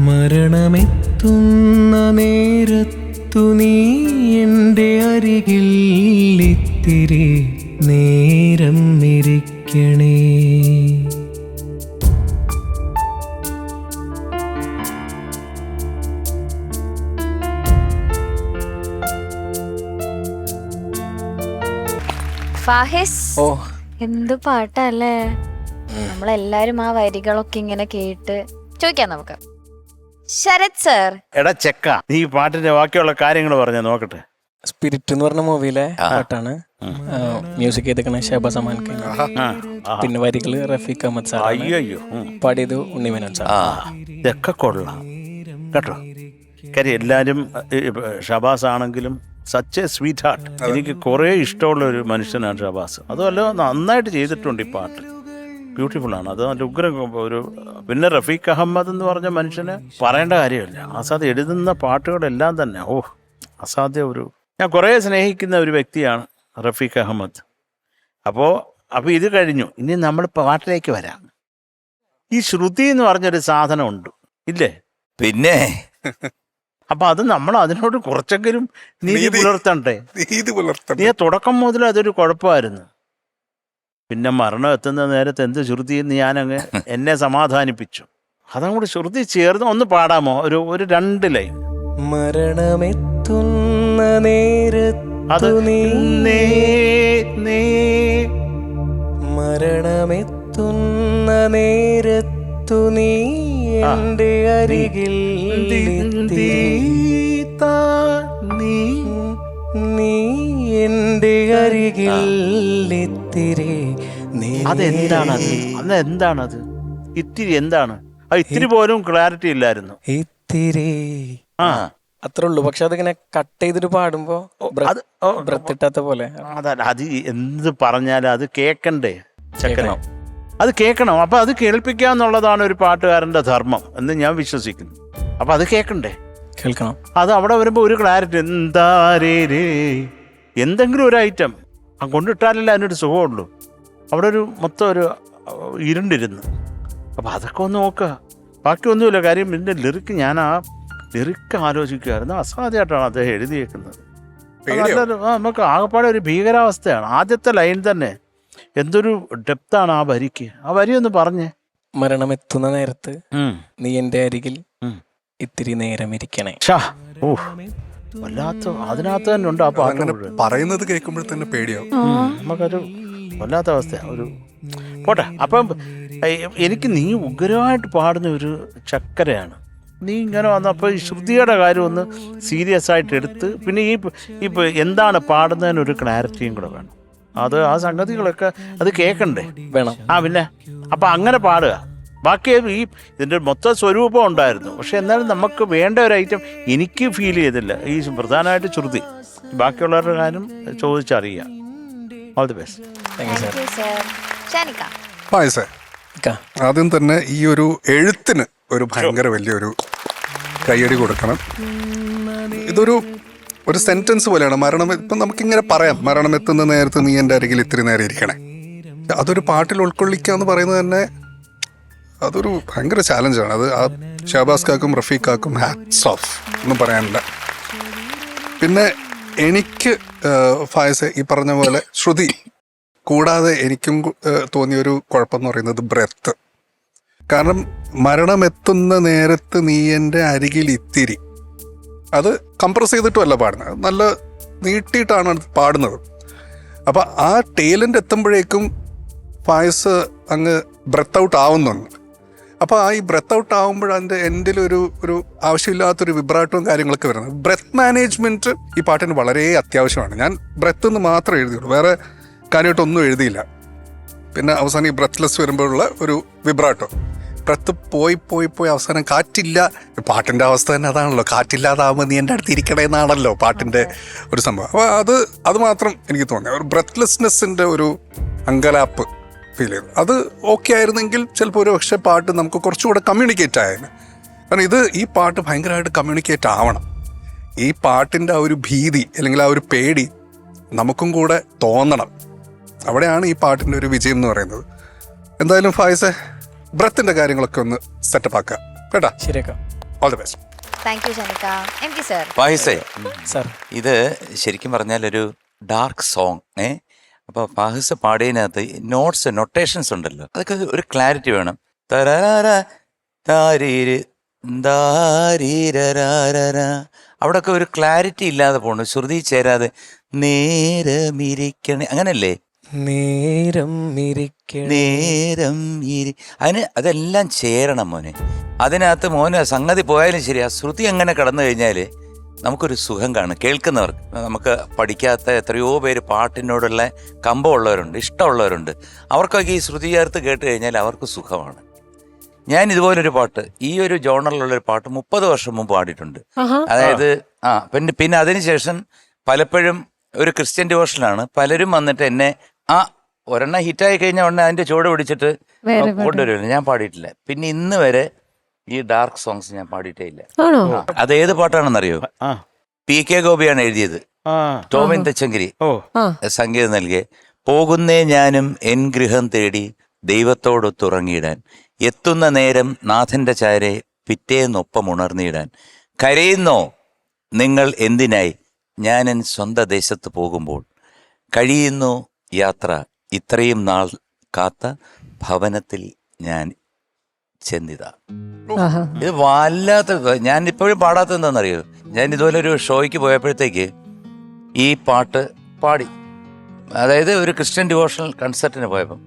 മരണമെത്തുന്ന നേരത്തു നീ എൻ്റെ അരികിൽ ഇത്തിരി നേരം ഇരിക്കണേ. ഫാഹിസ് എന്ത് പാട്ടല്ലേ. നമ്മളെല്ലാരും ആ വരികളൊക്കെ ഇങ്ങനെ കേട്ട് ചോദിക്കാം നമുക്ക്. ശരത് സർ. എടാ ചെക്ക, നീ ഈ പാട്ടിന്റെ ബാക്കിയുള്ള കാര്യങ്ങൾ പറഞ്ഞ നോക്കട്ടെ. സ്പിരിറ്റ് എന്ന് പറഞ്ഞ മൂവിയിലെ പാട്ടാണ്. മ്യൂസിക് ചെയ്തേക്കണ ഷഹബാസ് അമാൻ ഖാൻ. പിന്നെ വരികള് റഫീഖ് അഹമ്മദ് സാർ. അയ്യോ, പാടിയത് ഉണ്ണിമേനോൻ സാർ. ഇതൊക്കെ കൊള്ളാം കേട്ടോ. കാര്യം എല്ലാരും ഷഹബാസ് ആണെങ്കിലും സച്ച് എ സ്വീറ്റ് ഹാർട്ട്. എനിക്ക് കുറേ ഇഷ്ടമുള്ള ഒരു മനുഷ്യനാണ് ഷഹബാസ്. അതുമല്ല നന്നായിട്ട് ചെയ്തിട്ടുണ്ട് ഈ പാട്ട്. ബ്യൂട്ടിഫുൾ ആണ്. അത് നല്ല ഉഗ്രം ഒരു. പിന്നെ റഫീഖ് അഹമ്മദ് എന്ന് പറഞ്ഞ മനുഷ്യന് പറയേണ്ട കാര്യമില്ല. ആസാദ് എഴുതുന്ന പാട്ടുകളെല്ലാം തന്നെ അസാധ്യ ഒരു. ഞാൻ കുറേ സ്നേഹിക്കുന്ന ഒരു വ്യക്തിയാണ് റഫീഖ് അഹമ്മദ്. അപ്പോൾ ഇത് കഴിഞ്ഞു. ഇനി നമ്മൾ പാട്ടിലേക്ക് വരാം. ഈ ശ്രുതി എന്ന് പറഞ്ഞൊരു സാധനം ഉണ്ട് ഇല്ലേ? പിന്നെ അപ്പൊ അത് നമ്മൾ അതിനോട് കുറച്ചെങ്കിലും നീതി പുലർത്തണ്ടേ? നീ തുടക്കം മുതൽ അതൊരു കുഴപ്പമായിരുന്നു. പിന്നെ മരണം എത്തുന്ന നേരത്ത് എന്ത് ശ്രുതി എന്ന് ഞാനങ്ങ് എന്നെ സമാധാനിപ്പിച്ചു. അതങ്ങോട്ട് ശ്രുതി ചേർന്ന് ഒന്ന് പാടാമോ? ഒരു 2 ലൈൻ. മരണമെത്തുന്ന നേരത്തു മരണമെത്തുന്ന നേരത്തു നീ എൻ്റെ അരികിൽ നീ എൻ്റെ അരികിൽ ഇത്തിരി. അതെന്താണത്? അതെന്താണത്? ഇത്തിരി എന്താണ്? ഇത്തിരി പോലും ക്ലാരിറ്റി ഇല്ലായിരുന്നു. ഇത്തിരി അത്രേ ഉള്ളൂ. പക്ഷെ അതിങ്ങനെ കട്ട് ചെയ്തിട്ട് പാടുമ്പോ ബ്രത്ത് ഇട്ടാത്ത പോലെ. അതല്ല, അത് എന്ത് പറഞ്ഞാലും അത് കേക്കണ്ടേ ചക്കനോ? അത് കേൾക്കണം. അപ്പൊ അത് കേൾപ്പിക്കുക എന്നുള്ളതാണ് ഒരു പാട്ടുകാരന്റെ ധർമ്മം എന്ന് ഞാൻ വിശ്വസിക്കുന്നു. അപ്പൊ അത് കേൾക്കണ്ടേ? കേൾക്കണം. അത് അവിടെ വരുമ്പോ ഒരു ക്ലാരിറ്റി എന്തെങ്കിലും ഒരു ഐറ്റം കൊണ്ടിട്ടാലല്ലേ അതിനൊരു സുഖമുള്ളൂ. അവിടെ ഒരു മൊത്തം ഒരു ഇരുണ്ടിരുന്നു. അപ്പൊ അതൊക്കെ ഒന്ന് നോക്കുക. ബാക്കിയൊന്നുമില്ല. കാര്യം ഇതിന്റെ ലിറിക്ക്, ഞാൻ ആ ലിറിക്ക് ആലോചിക്കുമായിരുന്നു. അസാധ്യമായിട്ടാണ് അദ്ദേഹം എഴുതിയേക്കുന്നത്. നമുക്ക് ആകെപ്പാടെ ഒരു ഭീകരാവസ്ഥയാണ്. ആദ്യത്തെ ലൈൻ തന്നെ എന്തൊരു ഡെപ്താണ് ആ വരിക്ക്. ആ വരി ഒന്ന് പറഞ്ഞേ. മരണമെത്തുന്ന നേരത്ത് നീ എൻ്റെ അരികിൽ ഇത്തിരി നേരം ഇരിക്കണേ. വല്ലാത്ത അതിനകത്ത് തന്നെ ഉണ്ട് ആ പാട്ട്. പറയുന്നത് കേൾക്കുമ്പോൾ തന്നെ പേടിയാവും. നമുക്കൊരു വല്ലാത്ത അവസ്ഥയാണ്. ഒരു പോട്ടെ. അപ്പം എനിക്ക് നീ ഉഗ്രമായിട്ട് പാടുന്ന ഒരു ചക്കരയാണ്. നീ ഇങ്ങനെ വന്നപ്പോൾ ഈ ശ്രുതിയുടെ കാര്യം ഒന്ന് സീരിയസ് ആയിട്ട് എടുത്ത്, പിന്നെ ഈ എന്താണ് പാടുന്നതിനൊരു ക്ലാരിറ്റിയും കൂടെ വേണം. അത് ആ സംഗതികളൊക്കെ അത് കേൾക്കണ്ടേ? വേണം. പിന്നെ അപ്പം അങ്ങനെ പാടുക. ബാക്കി ഇതിൻ്റെ മൊത്തം സ്വരൂപം ഉണ്ടായിരുന്നു. പക്ഷെ എന്നാലും നമുക്ക് വേണ്ട ഒരു ഐറ്റം എനിക്ക് ഫീൽ ചെയ്തില്ല. ഈ പ്രധാനമായിട്ട് ശ്രുതി. ബാക്കിയുള്ളവരുടെ കാര്യം ചോദിച്ചറിയുക. All the best. ആദ്യം തന്നെ ഈ ഒരു എഴുത്തിന് ഒരു ഭയങ്കര വലിയൊരു കയ്യടി കൊടുക്കണം. ഇതൊരു സെന്റൻസ് പോലെയാണ്. ഇപ്പം നമുക്കിങ്ങനെ പറയാം, മരണമെത്തുന്ന നേരത്ത് നീ എൻ്റെ അരികിൽ ഇത്തിരി നേരം ഇരിക്കണേ. അതൊരു പാട്ടിൽ ഉൾക്കൊള്ളിക്കുക എന്ന് പറയുന്നത് തന്നെ അതൊരു ഭയങ്കര ചാലഞ്ചാണ്. അത് ആ ഷഹബാസ് കാക്കും റഫീഖ് കാക്കും ഹാറ്റ്സ് ഓഫ് ഒന്നും പറയാനില്ല. പിന്നെ എനിക്ക് ഫായസ് ഈ പറഞ്ഞ പോലെ ശ്രുതി കൂടാതെ എനിക്കും തോന്നിയൊരു കുഴപ്പമെന്ന് പറയുന്നത് ബ്രെത്ത്. കാരണം മരണമെത്തുന്ന നേരത്ത് നീ എൻ്റെ അരികിൽ ഇത്തിരി, അത് കംപ്രസ് ചെയ്തിട്ടുമല്ല പാടുന്നത്. നല്ല നീട്ടിയിട്ടാണ് അത് പാടുന്നത്. അപ്പം ആ ടേലൻ്റ് എത്തുമ്പോഴേക്കും ഫായിസ് അങ്ങ് ബ്രെത്ത് ഔട്ട് ആവുന്നുണ്ട്. അപ്പോൾ ആ ഈ ബ്രെത്ത് ഔട്ട് ആകുമ്പോൾ അതിൻ്റെ എൻഡിൽ ഒരു ആവശ്യമില്ലാത്തൊരു വിബ്രാട്ടവും കാര്യങ്ങളൊക്കെ വരുന്നത്. ബ്രെത്ത് മാനേജ്മെൻറ്റ് ഈ പാട്ടിന് വളരെ അത്യാവശ്യമാണ്. ഞാൻ ബ്രെത്ത് എന്ന് മാത്രമേ എഴുതിയുള്ളൂ, വേറെ കാര്യമായിട്ടൊന്നും എഴുതിയില്ല. പിന്നെ അവസാനം ഈ ബ്രെത്ത്ലെസ് വരുമ്പോഴുള്ള ഒരു വിബ്രാട്ടോ, ബ്രെത്ത് പോയി അവസാനം കാറ്റില്ല. പാട്ടിൻ്റെ അവസ്ഥ തന്നെ അതാണല്ലോ, കാറ്റില്ലാതാവുമ്പോൾ നീ എൻ്റെ അടുത്ത് ഇരിക്കണേന്നാണല്ലോ പാട്ടിൻ്റെ ഒരു സംഭവം. അപ്പോൾ അത് മാത്രം എനിക്ക് തോന്നി, ഒരു ബ്രെത്ത്ലെസ്നെസ്സിൻ്റെ ഒരു അങ്കലാപ്പ് ഫീൽ ചെയ്തു. അത് ഓക്കെ ആയിരുന്നെങ്കിൽ ചിലപ്പോൾ ഒരു പക്ഷേ പാട്ട് നമുക്ക് കുറച്ചുകൂടെ കമ്മ്യൂണിക്കേറ്റ് ആയേനെ. കാരണം ഈ പാട്ട് ഭയങ്കരമായിട്ട് കമ്മ്യൂണിക്കേറ്റ് ആവണം. ഈ പാട്ടിൻ്റെ ആ ഒരു ഭീതി അല്ലെങ്കിൽ ആ ഒരു പേടി നമുക്കും കൂടെ തോന്നണം. അവിടെയാണ് ഈ പാട്ടിൻ്റെ ഒരു വിജയം എന്ന് പറയുന്നത്. എന്തായാലും ഫായിസെ, ബ്രത്തിന്റെ കാര്യങ്ങളൊക്കെ ഒന്ന് സെറ്റപ്പ് ആക്കുക കേട്ടാ. ശരിയാക്കാം. All the best. Thank you Shanika. MG sir, ഫായിസെ, സാർ ഇത് ശരിക്കും പറഞ്ഞാൽ ഒരു ഡാർക്ക് സോങ്. അപ്പോൾ ഫാഹിസ് പാടിയതിനകത്ത് നൊട്ടേഷൻസ് ഉണ്ടല്ലോ, അതൊക്കെ ഒരു ക്ലാരിറ്റി വേണം. അവിടെയൊക്കെ ഒരു ക്ലാരിറ്റി ഇല്ലാതെ പോണു, ശ്രുതി ചേരാതെ. നേരമിരിക്കണേ, അങ്ങനല്ലേ? അതെല്ലാം ചേരണം മോനെ. അതിനകത്ത് മോന് സംഗതി പോയാലും ശരി, ആ ശ്രുതി അങ്ങനെ കടന്നു കഴിഞ്ഞാൽ നമുക്കൊരു സുഖം കാണും കേൾക്കുന്നവർക്ക്. നമുക്ക് പഠിക്കാത്ത എത്രയോ പേര് പാട്ടിനോടുള്ള കമ്പമുള്ളവരുണ്ട്, ഇഷ്ടമുള്ളവരുണ്ട്. അവർക്കൊക്കെ ഈ ശ്രുതി ചേർത്ത് കേട്ട് കഴിഞ്ഞാൽ അവർക്ക് സുഖമാണ്. ഞാൻ ഇതുപോലൊരു പാട്ട്, ഈ ഒരു ജോണറിലുള്ളൊരു പാട്ട് 30 വർഷം മുമ്പ് പാടിയിട്ടുണ്ട്. അതായത് പിന്നെ അതിനുശേഷം പലപ്പോഴും ഒരു ക്രിസ്ത്യൻ ഡിവോഷനാണ്. പലരും വന്നിട്ട് എന്നെ ഒരെണ്ണം ഹിറ്റായി കഴിഞ്ഞാൽ ഉടനെ അതിന്റെ ചുവട് പിടിച്ചിട്ട് കൊണ്ടുവരുമല്ലോ. ഞാൻ പാടിയിട്ടില്ല. പിന്നെ ഇന്ന് വരെ ഈ ഡാർക്ക് സോങ്സ് ഞാൻ പാടിയിട്ടേ ഇല്ല. അത് ഏത് പാട്ടാണെന്നറിയോ? PK ഗോപിയാണ് എഴുതിയത്, ടോമിൻ തച്ചങ്കരി സംഗീതം നൽകിയ. പോകുന്നേ ഞാനും എൻ ഗൃഹം തേടി ദൈവത്തോടൊത്തുറങ്ങിയിടാൻ, എത്തുന്ന നേരം നാഥന്റെ ചാരെ പിറ്റേന്നൊപ്പം ഉണർന്നിടാൻ, കരയുന്നോ നിങ്ങൾ എന്തിനായി ഞാൻ എൻ സ്വന്തം ദേശത്ത് പോകുമ്പോൾ, കഴിയുന്നു യാത്ര ഇത്രയും നാൾ കാത്ത ഭവനത്തിൽ ഞാൻ ചെന്നിതാ. ഇത് വല്ലാത്ത, ഞാൻ ഇപ്പോഴും പാടാത്ത എന്താണെന്നറിയോ? ഞാൻ ഇതുപോലെ ഒരു ഷോയ്ക്ക് പോയപ്പോഴത്തേക്ക് ഈ പാട്ട് പാടി. അതായത് ഒരു ക്രിസ്ത്യൻ ഡിവോഷണൽ കൺസർട്ടിന് പോയപ്പം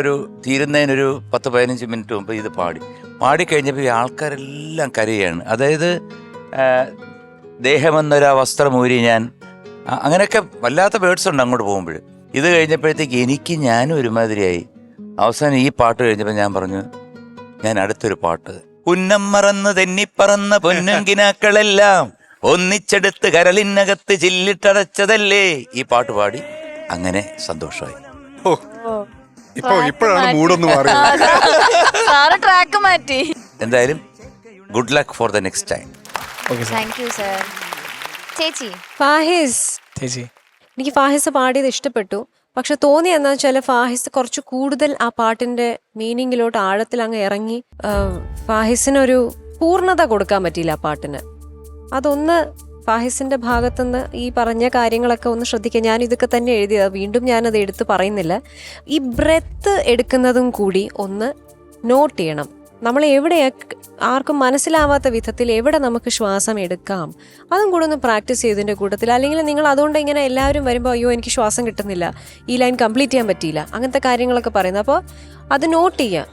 ഒരു തീരുന്നതിനൊരു 10-15 മിനിറ്റ് മുമ്പ് ഇത് പാടിക്കഴിഞ്ഞപ്പോൾ ഈ ആൾക്കാരെല്ലാം കരയാണ്. അതായത് ദേഹമെന്നൊരാ വസ്ത്രമൂരി ഞാൻ, അങ്ങനെയൊക്കെ വല്ലാത്ത വേർഡ്സ് ഉണ്ട് അങ്ങോട്ട് പോകുമ്പോൾ. ഇത് കഴിഞ്ഞപ്പോഴത്തേക്ക് ഞാനും ഒരുമാതിരിയായി. അവസാനം ഈ പാട്ട് കഴിഞ്ഞപ്പോൾ ഞാൻ പറഞ്ഞു, ഞാൻ അടുത്തൊരു പാട്ട്, ഉന്നം മറന്ന് തെന്നിപ്പറന്ന പൊന്നുങ്കിനാക്കളെല്ലാം ഒന്നിച്ചെടുത്ത് കരളിനകത്ത് ചില്ലിട്ടടച്ചതല്ലേ, ഈ പാട്ട് പാടി. അങ്ങനെ സന്തോഷമായി. ഇപ്പോഴാണ് മൂടൊന്ന് മാറിയത്. ട്രാക്ക് മാറ്റി. എന്തായാലും good luck for the next time. Thank you sir. ചേച്ചി, ചേച്ചി, എനിക്ക് ഫാഹിസ് പാടിയത് ഇഷ്ടപ്പെട്ടു. പക്ഷെ തോന്നി എന്താ വെച്ചാൽ ഫാഹിസ് കുറച്ച് കൂടുതൽ ആ പാട്ടിന്റെ മീനിങ്ങിലോട്ട് ആഴത്തിൽ അങ്ങ് ഇറങ്ങി ഫാഹിസിനൊരു പൂർണ്ണത കൊടുക്കാൻ പറ്റിയില്ല ആ പാട്ടിന്. അതൊന്ന് ഫാഹിസിന്റെ ഭാഗത്തുനിന്ന് ഈ പറഞ്ഞ കാര്യങ്ങളൊക്കെ ഒന്ന് ശ്രദ്ധിക്കുക. ഞാൻ ഇതൊക്കെ തന്നെ എഴുതിയത്, വീണ്ടും ഞാനത് എടുത്ത് പറയുന്നില്ല. ഈ ബ്രെത്ത് എടുക്കുന്നതും കൂടി ഒന്ന് നോട്ട് ചെയ്യണം. നമ്മൾ എവിടെ ആർക്കും മനസ്സിലാവാത്ത വിധത്തിൽ എവിടെ നമുക്ക് ശ്വാസം എടുക്കാം, അതും കൂടെ ഒന്ന് പ്രാക്ടീസ് ചെയ്തതിൻ്റെ കൂട്ടത്തിൽ. അല്ലെങ്കിൽ നിങ്ങൾ അതുകൊണ്ട് ഇങ്ങനെ എല്ലാവരും വരുമ്പോൾ അയ്യോ എനിക്ക് ശ്വാസം കിട്ടുന്നില്ല, ഈ ലൈൻ കംപ്ലീറ്റ് ചെയ്യാൻ പറ്റിയില്ല, അങ്ങനത്തെ കാര്യങ്ങളൊക്കെ പറയുന്നത്. അപ്പോൾ അത് നോട്ട് ചെയ്യുക.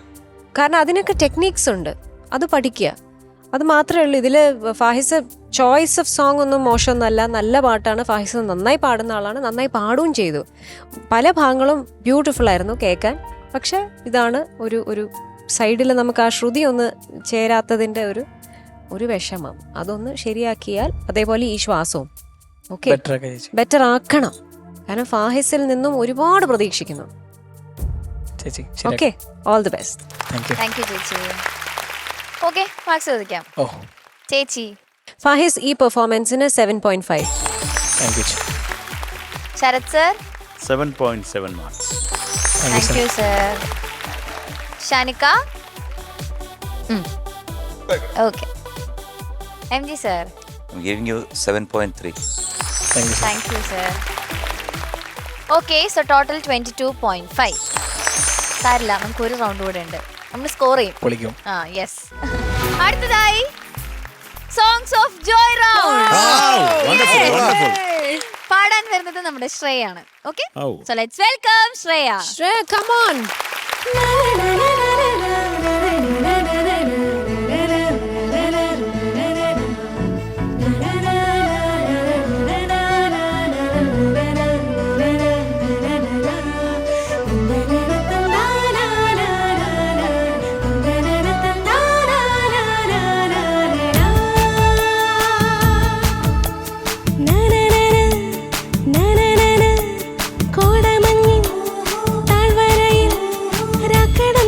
കാരണം അതിനൊക്കെ ടെക്നീക്സ് ഉണ്ട്, അത് പഠിക്കുക. അത് മാത്രമേ ഉള്ളൂ. ഇതിൽ ഫാഹിസ് ചോയ്സ് ഓഫ് സോങ് ഒന്നും മോശമൊന്നുമല്ല, നല്ല പാട്ടാണ്. ഫാഹിസ് നന്നായി പാടുന്ന ആളാണ്, നന്നായി പാടുകയും ചെയ്തു. പല ഭാഗങ്ങളും ബ്യൂട്ടിഫുൾ ആയിരുന്നു കേൾക്കാൻ. പക്ഷെ ഇതാണ് ഒരു സൈഡിൽ നമുക്ക് ആ ശ്രുതി ഒന്ന് ചേരാത്തതിൻ്റെ ഒരു വിഷമം. അതൊന്ന് ശരിയാക്കിയാൽ, അതേപോലെ ഈ ശ്വാസവും ഓക്കെ ബെറ്റർ ആക്കണം. കാരണം ഫാഹിസിൽ നിന്നും ഒരുപാട് പ്രതീക്ഷിക്കുന്നു. Okay, all the best. Thank you ചേച്ചി. ഓക്കെ, മാർക്സ് ചോദിക്കാം. ചേച്ചി, ഫാഹിസ് ഈ പെർഫോമൻസിന് 7.5. Sharath sir 7.7 marks. Thank you sir. Shanika okay. MG sir I'm giving you 7.3. Thank you sir. Okay, so total 22.5. സാരില്ല, നമുക്ക് ഒരു റൗണ്ട് കൂടെ ഉണ്ട്, നമ്മൾ സ്കോർ ചെയ്യും. യെസ്. അടുത്തതായി സോങ്സ് ഓഫ് ജോയ് റൗണ്ട്. പാടാൻ വരുന്നത് നമ്മുടെ ശ്രേയാണ്. ഓക്കെ, ഔ. So let's welcome Shreya. Shreya, come on. കോടമഞ്ഞിൻ താഴ്വരയിൽ രാക്കടം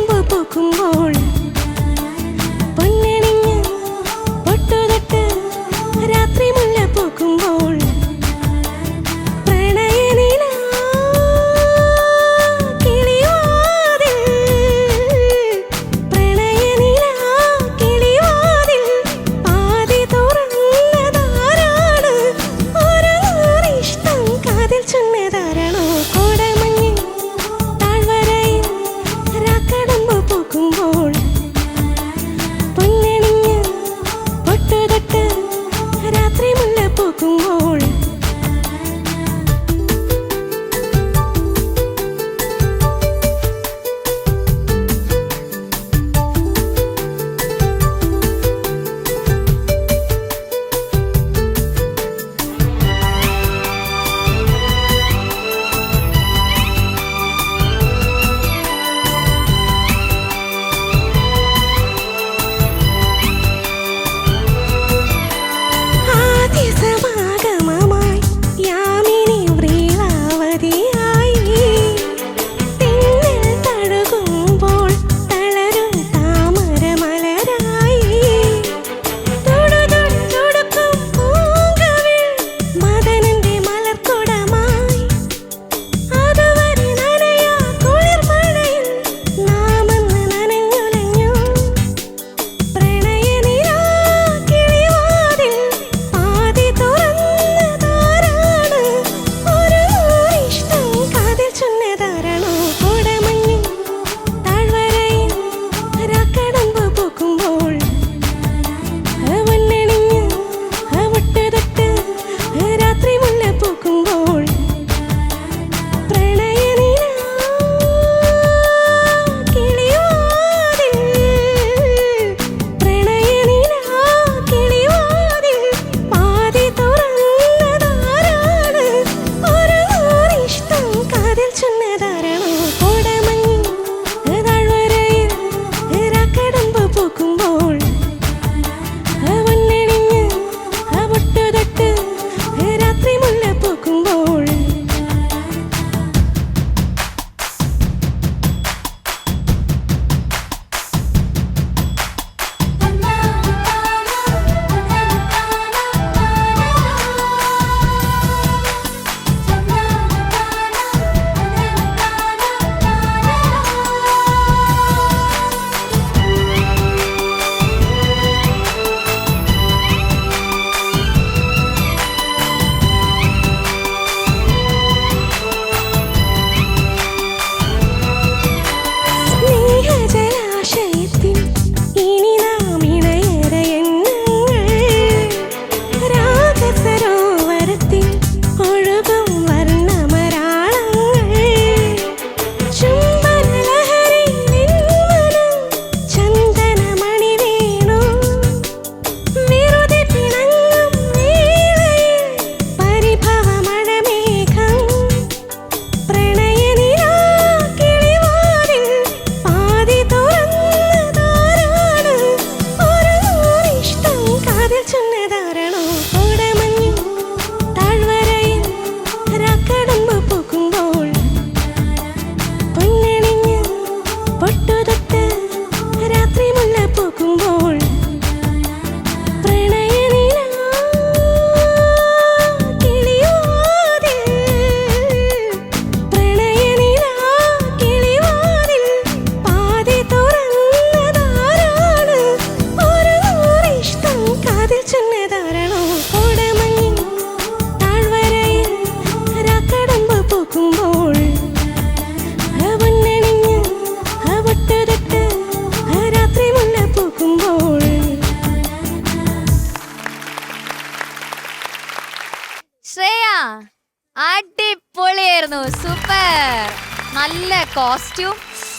കോസ്റ്റ്യൂം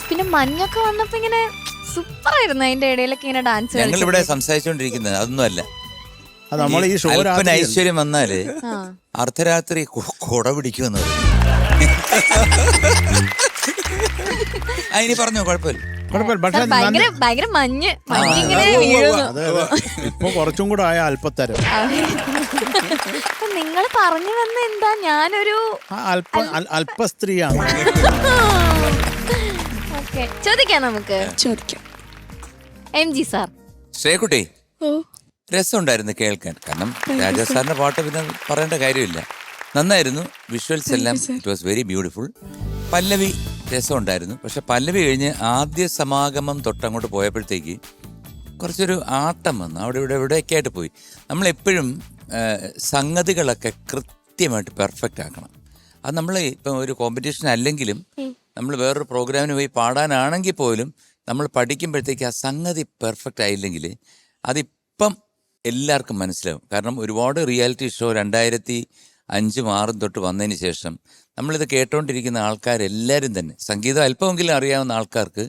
പിന്നെ മഞ്ഞൊക്കെ വന്നപ്പോ ഇങ്ങനെ സൂപ്പർ ആയിരുന്നു. അതിന്റെ ഇടയിലൊക്കെ ഇങ്ങനെ ഡാൻസ് ഞങ്ങൾ ഇവിടെ സംസാരിച്ചുകൊണ്ടിരിക്കുന്നത് അതൊന്നുമല്ല. അത് നമ്മൾ ഈ ഷോ അല്പന ഐശ്വര്യം വന്നാല് അർദ്ധരാത്രി കൊട പിടിക്കുമെന്ന് ഇനി പറഞ്ഞോ, കുഴപ്പമില്ല. പക്ഷെ ഭയങ്കര മഞ്ഞ് ഇങ്ങനെ വീഴുന്നു. ഇപ്പൊ കുറച്ചും കൂടെ ആയ അല്പത്തരം. നിങ്ങൾ പറഞ്ഞു വന്ന എന്താ? ഞാനൊരു അല്പസ്ത്രീയാണ്. ഓക്കെ, ചോദിക്കാം നമുക്ക്. ചോദിക്കാം. MG സാർ, ശ്രേയക്കുട്ടി, രസമുണ്ടായിരുന്നു കേൾക്കാൻ. കാരണം രാജാ സാറിന്റെ പാട്ട് പിന്നെ പറയേണ്ട കാര്യമില്ല, നന്നായിരുന്നു. വിഷ്വൽസ് എല്ലാം ഇറ്റ് വാസ് വെരി ബ്യൂട്ടിഫുൾ. പല്ലവി രസമുണ്ടായിരുന്നു. പക്ഷെ പല്ലവി കഴിഞ്ഞ് ആദ്യ സമാഗമം തൊട്ടങ്ങോട്ട് പോയപ്പോഴത്തേക്ക് കുറച്ചൊരു ആട്ടം വന്നു. അവിടെ എവിടെയൊക്കെ ആയിട്ട് പോയി. നമ്മളെപ്പോഴും സംഗതികളൊക്കെ കൃത്യമായിട്ട് പെർഫെക്റ്റ് ആക്കണം. അത് നമ്മൾ ഇപ്പം ഒരു കോമ്പറ്റീഷൻ അല്ലെങ്കിലും നമ്മൾ വേറൊരു പ്രോഗ്രാമിന് പോയി പാടാനാണെങ്കിൽ പോലും നമ്മൾ പഠിക്കുമ്പോഴത്തേക്ക് ആ സംഗതി പെർഫെക്റ്റ് ആയില്ലെങ്കിൽ അതിപ്പം എല്ലാവർക്കും മനസ്സിലാവും. കാരണം ഒരുപാട് റിയാലിറ്റി ഷോ 2005-2006 തൊട്ട് വന്നതിന് ശേഷം നമ്മളിത് കേട്ടോണ്ടിരിക്കുന്ന ആൾക്കാരെല്ലാവരും തന്നെ സംഗീതം അല്പമെങ്കിലും അറിയാവുന്ന ആൾക്കാർക്ക്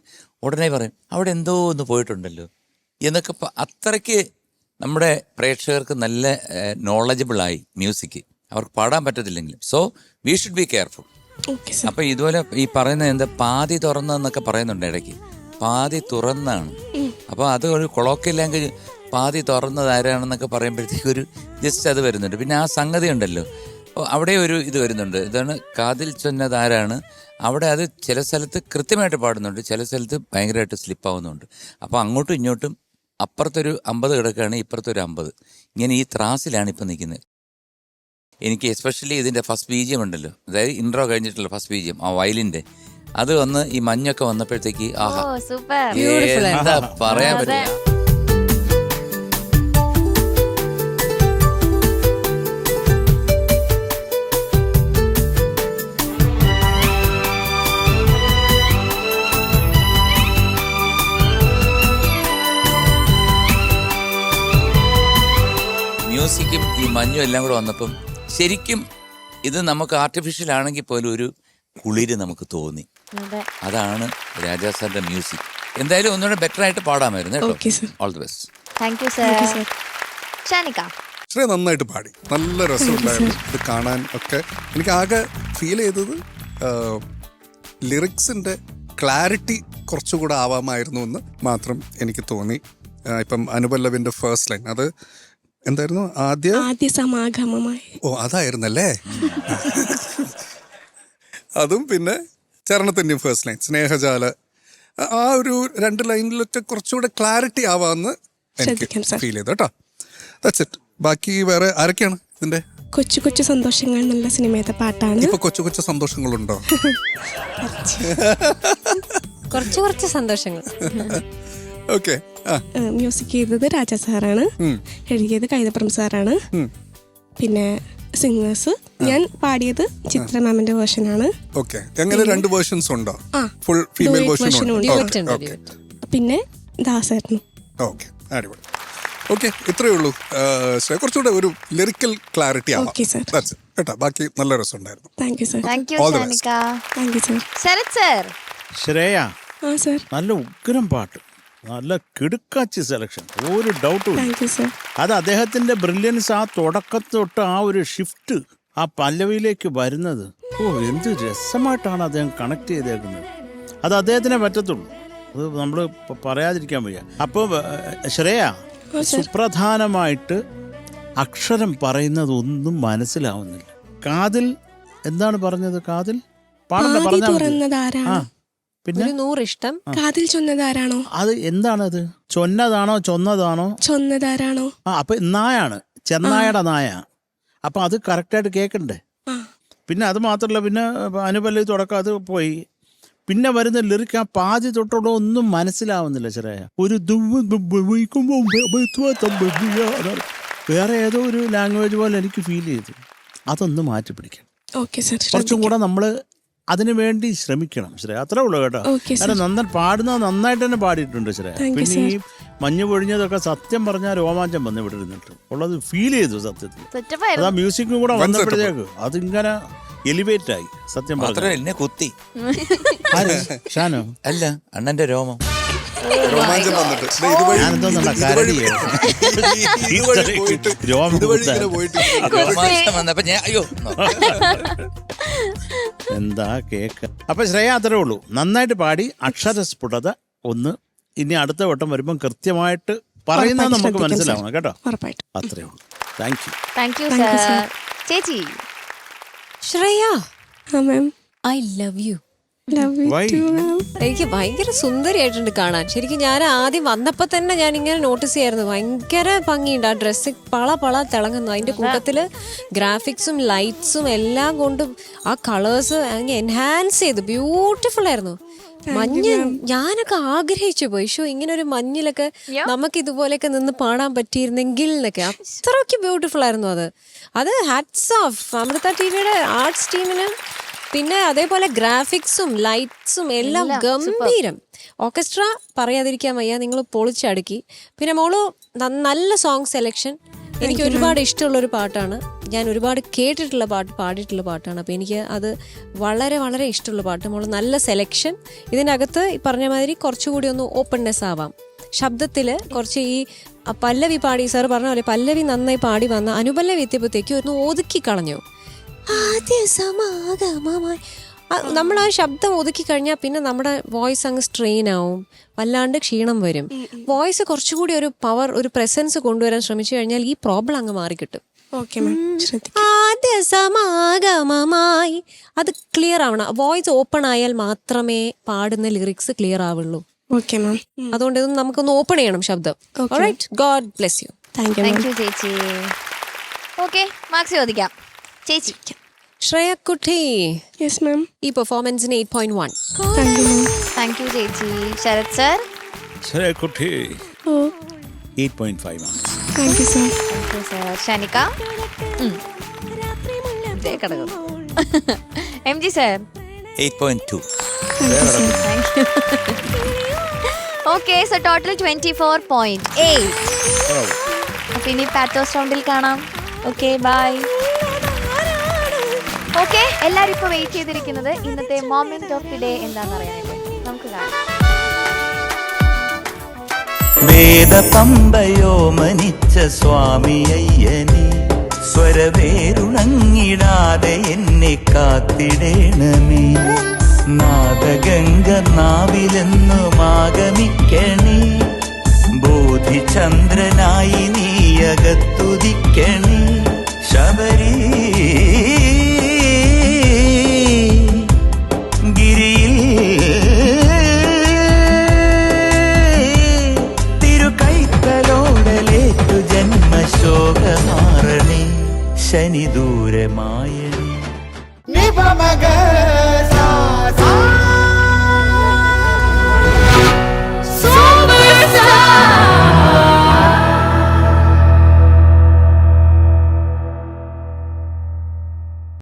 ഉടനെ പറയും അവിടെ എന്തോ ഒന്ന് പോയിട്ടുണ്ടല്ലോ എന്നൊക്കെ. അത്രയ്ക്ക് നമ്മുടെ പ്രേക്ഷകർക്ക് നല്ല നോളജബിളായി മ്യൂസിക്. അവർക്ക് പാടാൻ പറ്റത്തില്ലെങ്കിലും. So we should be careful. അപ്പം ഇതുപോലെ ഈ പറയുന്ന എന്താ പാതി തുറന്നതെന്നൊക്കെ പറയുന്നുണ്ട് ഇടയ്ക്ക്. പാതി തുറന്നാണ്. അപ്പോൾ അത് ഒരു കൊളോക്കിയൽ ലാംഗ്വേജ്. പാതി തുറന്നത് ആരാണെന്നൊക്കെ പറയുമ്പോഴത്തേക്ക് ഒരു ജസ്റ്റ് അത് വരുന്നുണ്ട്. പിന്നെ ആ സംഗതി ഉണ്ടല്ലോ, അവിടെ ഒരു ഇത് വരുന്നുണ്ട്. ഇതാണ് കാതിൽ ചൊന്നത് ആരാണ്. അവിടെ അത് ചില സ്ഥലത്ത് കൃത്യമായിട്ട് പാടുന്നുണ്ട്, ചില സ്ഥലത്ത് ഭയങ്കരമായിട്ട് സ്ലിപ്പാവുന്നുണ്ട്. അപ്പോൾ അങ്ങോട്ടും ഇങ്ങോട്ടും അപ്പുറത്തൊരു 50 കിടക്കുകയാണ്, ഇപ്പുറത്തൊരു 50. ഇങ്ങനെ ഈ ത്രാസിലാണ് ഇപ്പം നിൽക്കുന്നത്. എനിക്ക് എസ്പെഷ്യലി ഇതിൻ്റെ ഫസ്റ്റ് ബീജിയം ഉണ്ടല്ലോ, അതായത് ഇൻട്രോ കഴിഞ്ഞിട്ടുള്ള ഫസ്റ്റ് ബീജിയം, ആ വയലിൻ്റെ അത് വന്ന് ഈ മഞ്ഞൊക്കെ വന്നപ്പോഴത്തേക്ക് ആഹാ എന്താ പറയാൻ പറ്റില്ല. മ്യൂസിക്കും ഈ മഞ്ഞും എല്ലാം കൂടെ വന്നപ്പം ശരിക്കും ഇത് നമുക്ക് ആർട്ടിഫിഷ്യൽ ആണെങ്കിൽ പോലും ഒരു കുളിര് നമുക്ക് തോന്നി. അതാണ് രാജാ സാറിന്റെ മ്യൂസിക്. എന്തായാലും ഒന്നുകൂടെ ബെറ്റർ ആയിട്ട് പാടാമായിരുന്നു കേട്ടോ. All the best. Thank you sir. Shanika, Shreya നന്നായിട്ട് പാടി, നല്ല രസമുണ്ടായിരുന്നു ഇത് കാണാൻ ഒക്കെ. എനിക്ക് ആകെ ഫീൽ ചെയ്തത് ലിറിക്സിന്റെ ക്ലാരിറ്റി കുറച്ചുകൂടെ ആവാമായിരുന്നു എന്ന് മാത്രം എനിക്ക് തോന്നി. ഇപ്പം അനുപല്ലവിന്റെ ഫസ്റ്റ് ലൈൻ അത് എന്തായിരുന്നു? ആദ്യ സമാഗമമായി. ഓ, അതായിരുന്നല്ലേ. അതും പിന്നെ ചരണത്തിൻ്റെയും ഫസ്റ്റ് ലൈൻ സ്നേഹജാല, ആ ഒരു 2 ലൈനിലൊക്കെ കുറച്ചുകൂടെ ക്ലാരിറ്റി ആവാമെന്ന് എനിക്ക് ഫീൽ ചെയ്തു കേട്ടോ. That's it. ബാക്കി വേറെ ആരൊക്കെയാണ് ഇതിന്റെ? കൊച്ചു കൊച്ചു സന്തോഷങ്ങൾ എന്നുള്ള സിനിമയുടെ പാട്ടാണ്. ഇപ്പൊ കൊച്ചു കൊച്ചു സന്തോഷങ്ങളുണ്ടോ? കുറച്ച് സന്തോഷങ്ങൾ. ഓക്കെ. മ്യൂസിക് ചെയ്തത് രാജാ സാറാണ്, എഴുതിയത് കൈതപ്രം സാറാണ്. പിന്നെ സിംഗേഴ്സ് ഞാൻ പാടിയത് ചിത്ര മാമിന്റെ വേർഷനാണ്. ഓക്കെ. എങ്ങനെ 2 വേർഷൻസ് ഉണ്ടോ? ഫുൾ ഫീമെയിൽ വേർഷൻ ഉണ്ട്. പിന്നെ ദാസായിരുന്നു. ഓക്കെ, അടിപൊളി. ഓക്കെ, ഇത്രയേ ഉള്ളൂ. കുറച്ചുകൂടെ ഒരു ലിറിക്കൽ ക്ലാരിറ്റി ആവാം കേട്ടോ. ബാക്കി നല്ല രസമുണ്ടായിരുന്നു. Thank you sir. Thank you Shanika. Thank you sir. Sharath sir. Shreya, sir, നല്ല ഉഗ്രം പാട്ട്, നല്ല കിടുക്കാച്ചി സെലക്ഷൻ, ഒരു ഡൗട്ടും ഇല്ല. അത് അദ്ദേഹത്തിന്റെ ബ്രില്യൻസ്. ആ തുടക്കത്തൊട്ട് ആ ഒരു ഷിഫ്റ്റ് ആ പല്ലവിയിലേക്ക് വരുന്നത്, എന്ത് രസമായിട്ടാണ് അദ്ദേഹം കണക്ട് ചെയ്തേക്കുന്നത്. അത് അദ്ദേഹത്തിനെ പറ്റത്തുള്ളൂ, അത് നമ്മൾ പറയാതിരിക്കാൻ വയ്യ. അപ്പോൾ ശ്രേയ, സുപ്രധാനമായിട്ട് അക്ഷരം പറയുന്നത് ഒന്നും മനസ്സിലാവുന്നില്ല. കാതിൽ എന്താണ് പറഞ്ഞത്? കാതിൽ പാടണ്ട പറഞ്ഞാൽ പിന്നെ 100 ഇഷ്ടം. കാതിൽ ചൊന്നതാരാണോ? അത് എന്താണത്? ചൊന്നതാണോ ചൊന്നതാണോ? ചൊന്നതാരാണോ. അപ്പൊ നായാണ്, ചെന്നായുടെ നായ. അപ്പൊ അത് കറക്റ്റായിട്ട് കേൾക്കണ്ടേ. പിന്നെ അത് മാത്രമല്ല, പിന്നെ അനുപല്ലവി തുടക്കം അത് പോയി. പിന്നെ വരുന്ന ലിറിക്ക് ആ പാതി തൊട്ടുള്ള ഒന്നും മനസ്സിലാവുന്നില്ല. ചെറിയ ഒരു വേറെ ഏതോ ഒരു ലാംഗ്വേജ് പോലെ എനിക്ക് ഫീൽ ചെയ്തു. അതൊന്ന് മാറ്റി പിടിക്കണം. കുറച്ചും കൂടെ നമ്മള് അതിനു വേണ്ടി ശ്രമിക്കണം ശ്രേയ. അത്രേ ഉള്ളൂ കേട്ടോ. കാരണം പാടുന്നത് നന്നായിട്ട് തന്നെ പാടിയിട്ടുണ്ട് ശ്രേയ. പിന്നെ ഈ മഞ്ഞ് പൊഴിഞ്ഞതൊക്കെ സത്യം പറഞ്ഞാൽ രോമാഞ്ചം വന്ന് ഇവിടെ ഇരുന്നിട്ട് ഉള്ളത് ഫീൽ ചെയ്തു സത്യത്തിൽ. അതാ മ്യൂസിക്കും കൂടെ വന്നപ്പോഴത്തേക്ക് അതിങ്ങനെ എലിവേറ്റ് ആയി. സത്യം മാത്രമല്ല പറഞ്ഞു. എന്നെ കുത്തി. ഷാനോ അല്ല, അണ്ണന്റെ രോമം. രോമാഞ്ചം വന്നിട്ട് ദേ ഇതുവഴി ഞാനെന്തോന്നാ ഇതുവഴി കരടിയോ? ഇതുവഴി പോയിട്ട് രോമം ഇതുവഴി കുത്താൻ. ഇങ്ങനെ പോയിട്ട് രോമാഞ്ചം വന്നപ്പോ ഞാൻ അയ്യോ എന്താ കേക്ക്. അപ്പൊ ശ്രേയ അത്രേ ഉള്ളൂ. നന്നായിട്ട് പാടി, അക്ഷരസ്ഫുടത ഒന്ന്. ഇനി അടുത്ത വട്ടം വരുമ്പം കൃത്യമായിട്ട് പറയുന്നത് നമുക്ക് ശ്രദ്ധിക്കാം, മനസ്സിലാവണം കേട്ടോ. ഉറപ്പായിട്ടും. അത്രേ ഉള്ളൂ. Thank you. Thank you Thank you, sir. sir. ചേച്ചി ശ്രേയ ആ ma'am, I love you. Love you Why? Too ma'am. എനിക്ക് ഭയങ്കര സുന്ദരിയായിട്ടുണ്ട് കാണാൻ. ശരിക്കും ഞാൻ ആദ്യം വന്നപ്പോൾ തന്നെ ഞാൻ ഇങ്ങനെ നോട്ടീസ് ചെയ്യായിരുന്നു, ഭയങ്കര ഭംഗിയുണ്ട് ആ ഡ്രസ്സ്, പള തിളങ്ങുന്നു. അതിന്റെ കൂട്ടത്തില് ഗ്രാഫിക്സും ലൈറ്റ്സും എല്ലാം കൊണ്ടും ആ കളേഴ്സ് അങ്ങ് എൻഹാൻസ് ചെയ്തു. ബ്യൂട്ടിഫുൾ ആയിരുന്നു. മഞ്ഞ് ഞാനൊക്കെ ആഗ്രഹിച്ചു പോയി, ഷോ ഇങ്ങനെ ഒരു മഞ്ഞിലൊക്കെ നമുക്ക് ഇതുപോലെയൊക്കെ നിന്ന് പാടാൻ പറ്റിയിരുന്നെങ്കിൽ എന്നൊക്കെ. അത്രയ്ക്ക് ബ്യൂട്ടിഫുൾ ആയിരുന്നു അത് ഹാറ്റ്സ് ഓഫ് അമൃത ടിവിയുടെ ആർട്സ് ടീമിന്. പിന്നെ അതേപോലെ ഗ്രാഫിക്സും ലൈറ്റ്സും എല്ലാം ഗംഭീരം. ഓർക്കസ്ട്ര പറയാതിരിക്കാൻ വയ്യ, നിങ്ങൾ പൊളിച്ചടുക്കി. പിന്നെ മോള് നല്ല സോങ് സെലക്ഷൻ. എനിക്ക് ഒരുപാട് ഇഷ്ടമുള്ളൊരു പാട്ടാണ്, ഞാൻ ഒരുപാട് കേട്ടിട്ടുള്ള പാട്ട്, പാടിയിട്ടുള്ള പാട്ടാണ്. അപ്പോൾ എനിക്ക് അത് വളരെ വളരെ ഇഷ്ടമുള്ള പാട്ട്. മോള് നല്ല സെലക്ഷൻ. ഇതിനകത്ത് ഈ പറഞ്ഞ മാതിരി കുറച്ചുകൂടി ഒന്ന് ഓപ്പൺനെസ് ആവാം ശബ്ദത്തിൽ. കുറച്ച് ഈ പല്ലവി പാടി, സാർ പറഞ്ഞ പോലെ പല്ലവി നന്നായി പാടി വന്ന അനുപല്ലവി എത്തിയപ്പോഴത്തേക്കും ഒന്ന് ഒതുക്കി കളഞ്ഞു. ആദ്യ സമാഗമമായി നമ്മൾ ആ ശബ്ദം ഒതുക്കി കഴിഞ്ഞാൽ പിന്നെ നമ്മുടെ വോയിസ് അങ്ങ് സ്ട്രെയിൻ ആവും, വല്ലാണ്ട് ക്ഷീണം വരും. വോയിസ് കുറച്ചുകൂടി ഒരു പവർ, ഒരു പ്രസൻസ് കൊണ്ടുവരാൻ ശ്രമിച്ചു കഴിഞ്ഞാൽ ഈ പ്രോബ്ലം അങ്ങ് മാറിക്കിട്ടും. ഓക്കെ മാം, ശ്രദ്ധിക്കാം. ആദ്യ സമാഗമമായി അത് ക്ലിയർ ആവണം. വോയിസ് ഓപ്പൺ ആയാൽ മാത്രമേ പാടുന്ന ലിറിക്സ് ക്ലിയർ ആവുള്ളൂ. Okay ma'am. അതുകൊണ്ട് ഇത് നമുക്കൊന്ന് ഓപ്പൺ ചെയ്യണം ശബ്ദം. God bless you. Thank you ma'am. Thank you ചേച്ചി. ഓക്കെ, മാർക്സ് ചോദിക്കാം. ചേച്ചി ശ്രേയക്കുട്ടി, യെസ് മാം. ഈ പെർഫോമൻസിന് 8.1. Thank you ma'am. Thank you ചേച്ചി. ശരത് സർ. ശ്രേയക്കുട്ടി ഓ 8.5 ആണ്. Thank you sir. Thank you sir. Shanika. കിടക്കുന്നു. M G sir. 8.2. Thank you. Okay, so total 24.8. അപ്പൊ ഇനി പാത്തോസ് റൗണ്ടിൽ കാണാം. Okay, by. ഓക്കെ, എല്ലാരും ഇപ്പൊ വെയിറ്റ് ചെയ്തിരിക്കുന്നത് ഇന്നത്തെ മൊമെന്റ് ഓഫ് ദി ഡേ എന്താണെന്ന് അറിയാനല്ലേ. നമുക്ക് കാണാം. വേദപമ്പയോ മനിച്ച സ്വാമിയയ്യനെ സ്വരവേരുണങ്ങിടാതെ എന്നെ കാത്തിടേണമേ. നാദഗംഗ നാവിലെന്നും ആഗമിക്കണേ. ബോധിചന്ദ്രനായി നീയകത്തുദിക്കണേ. ശബരീ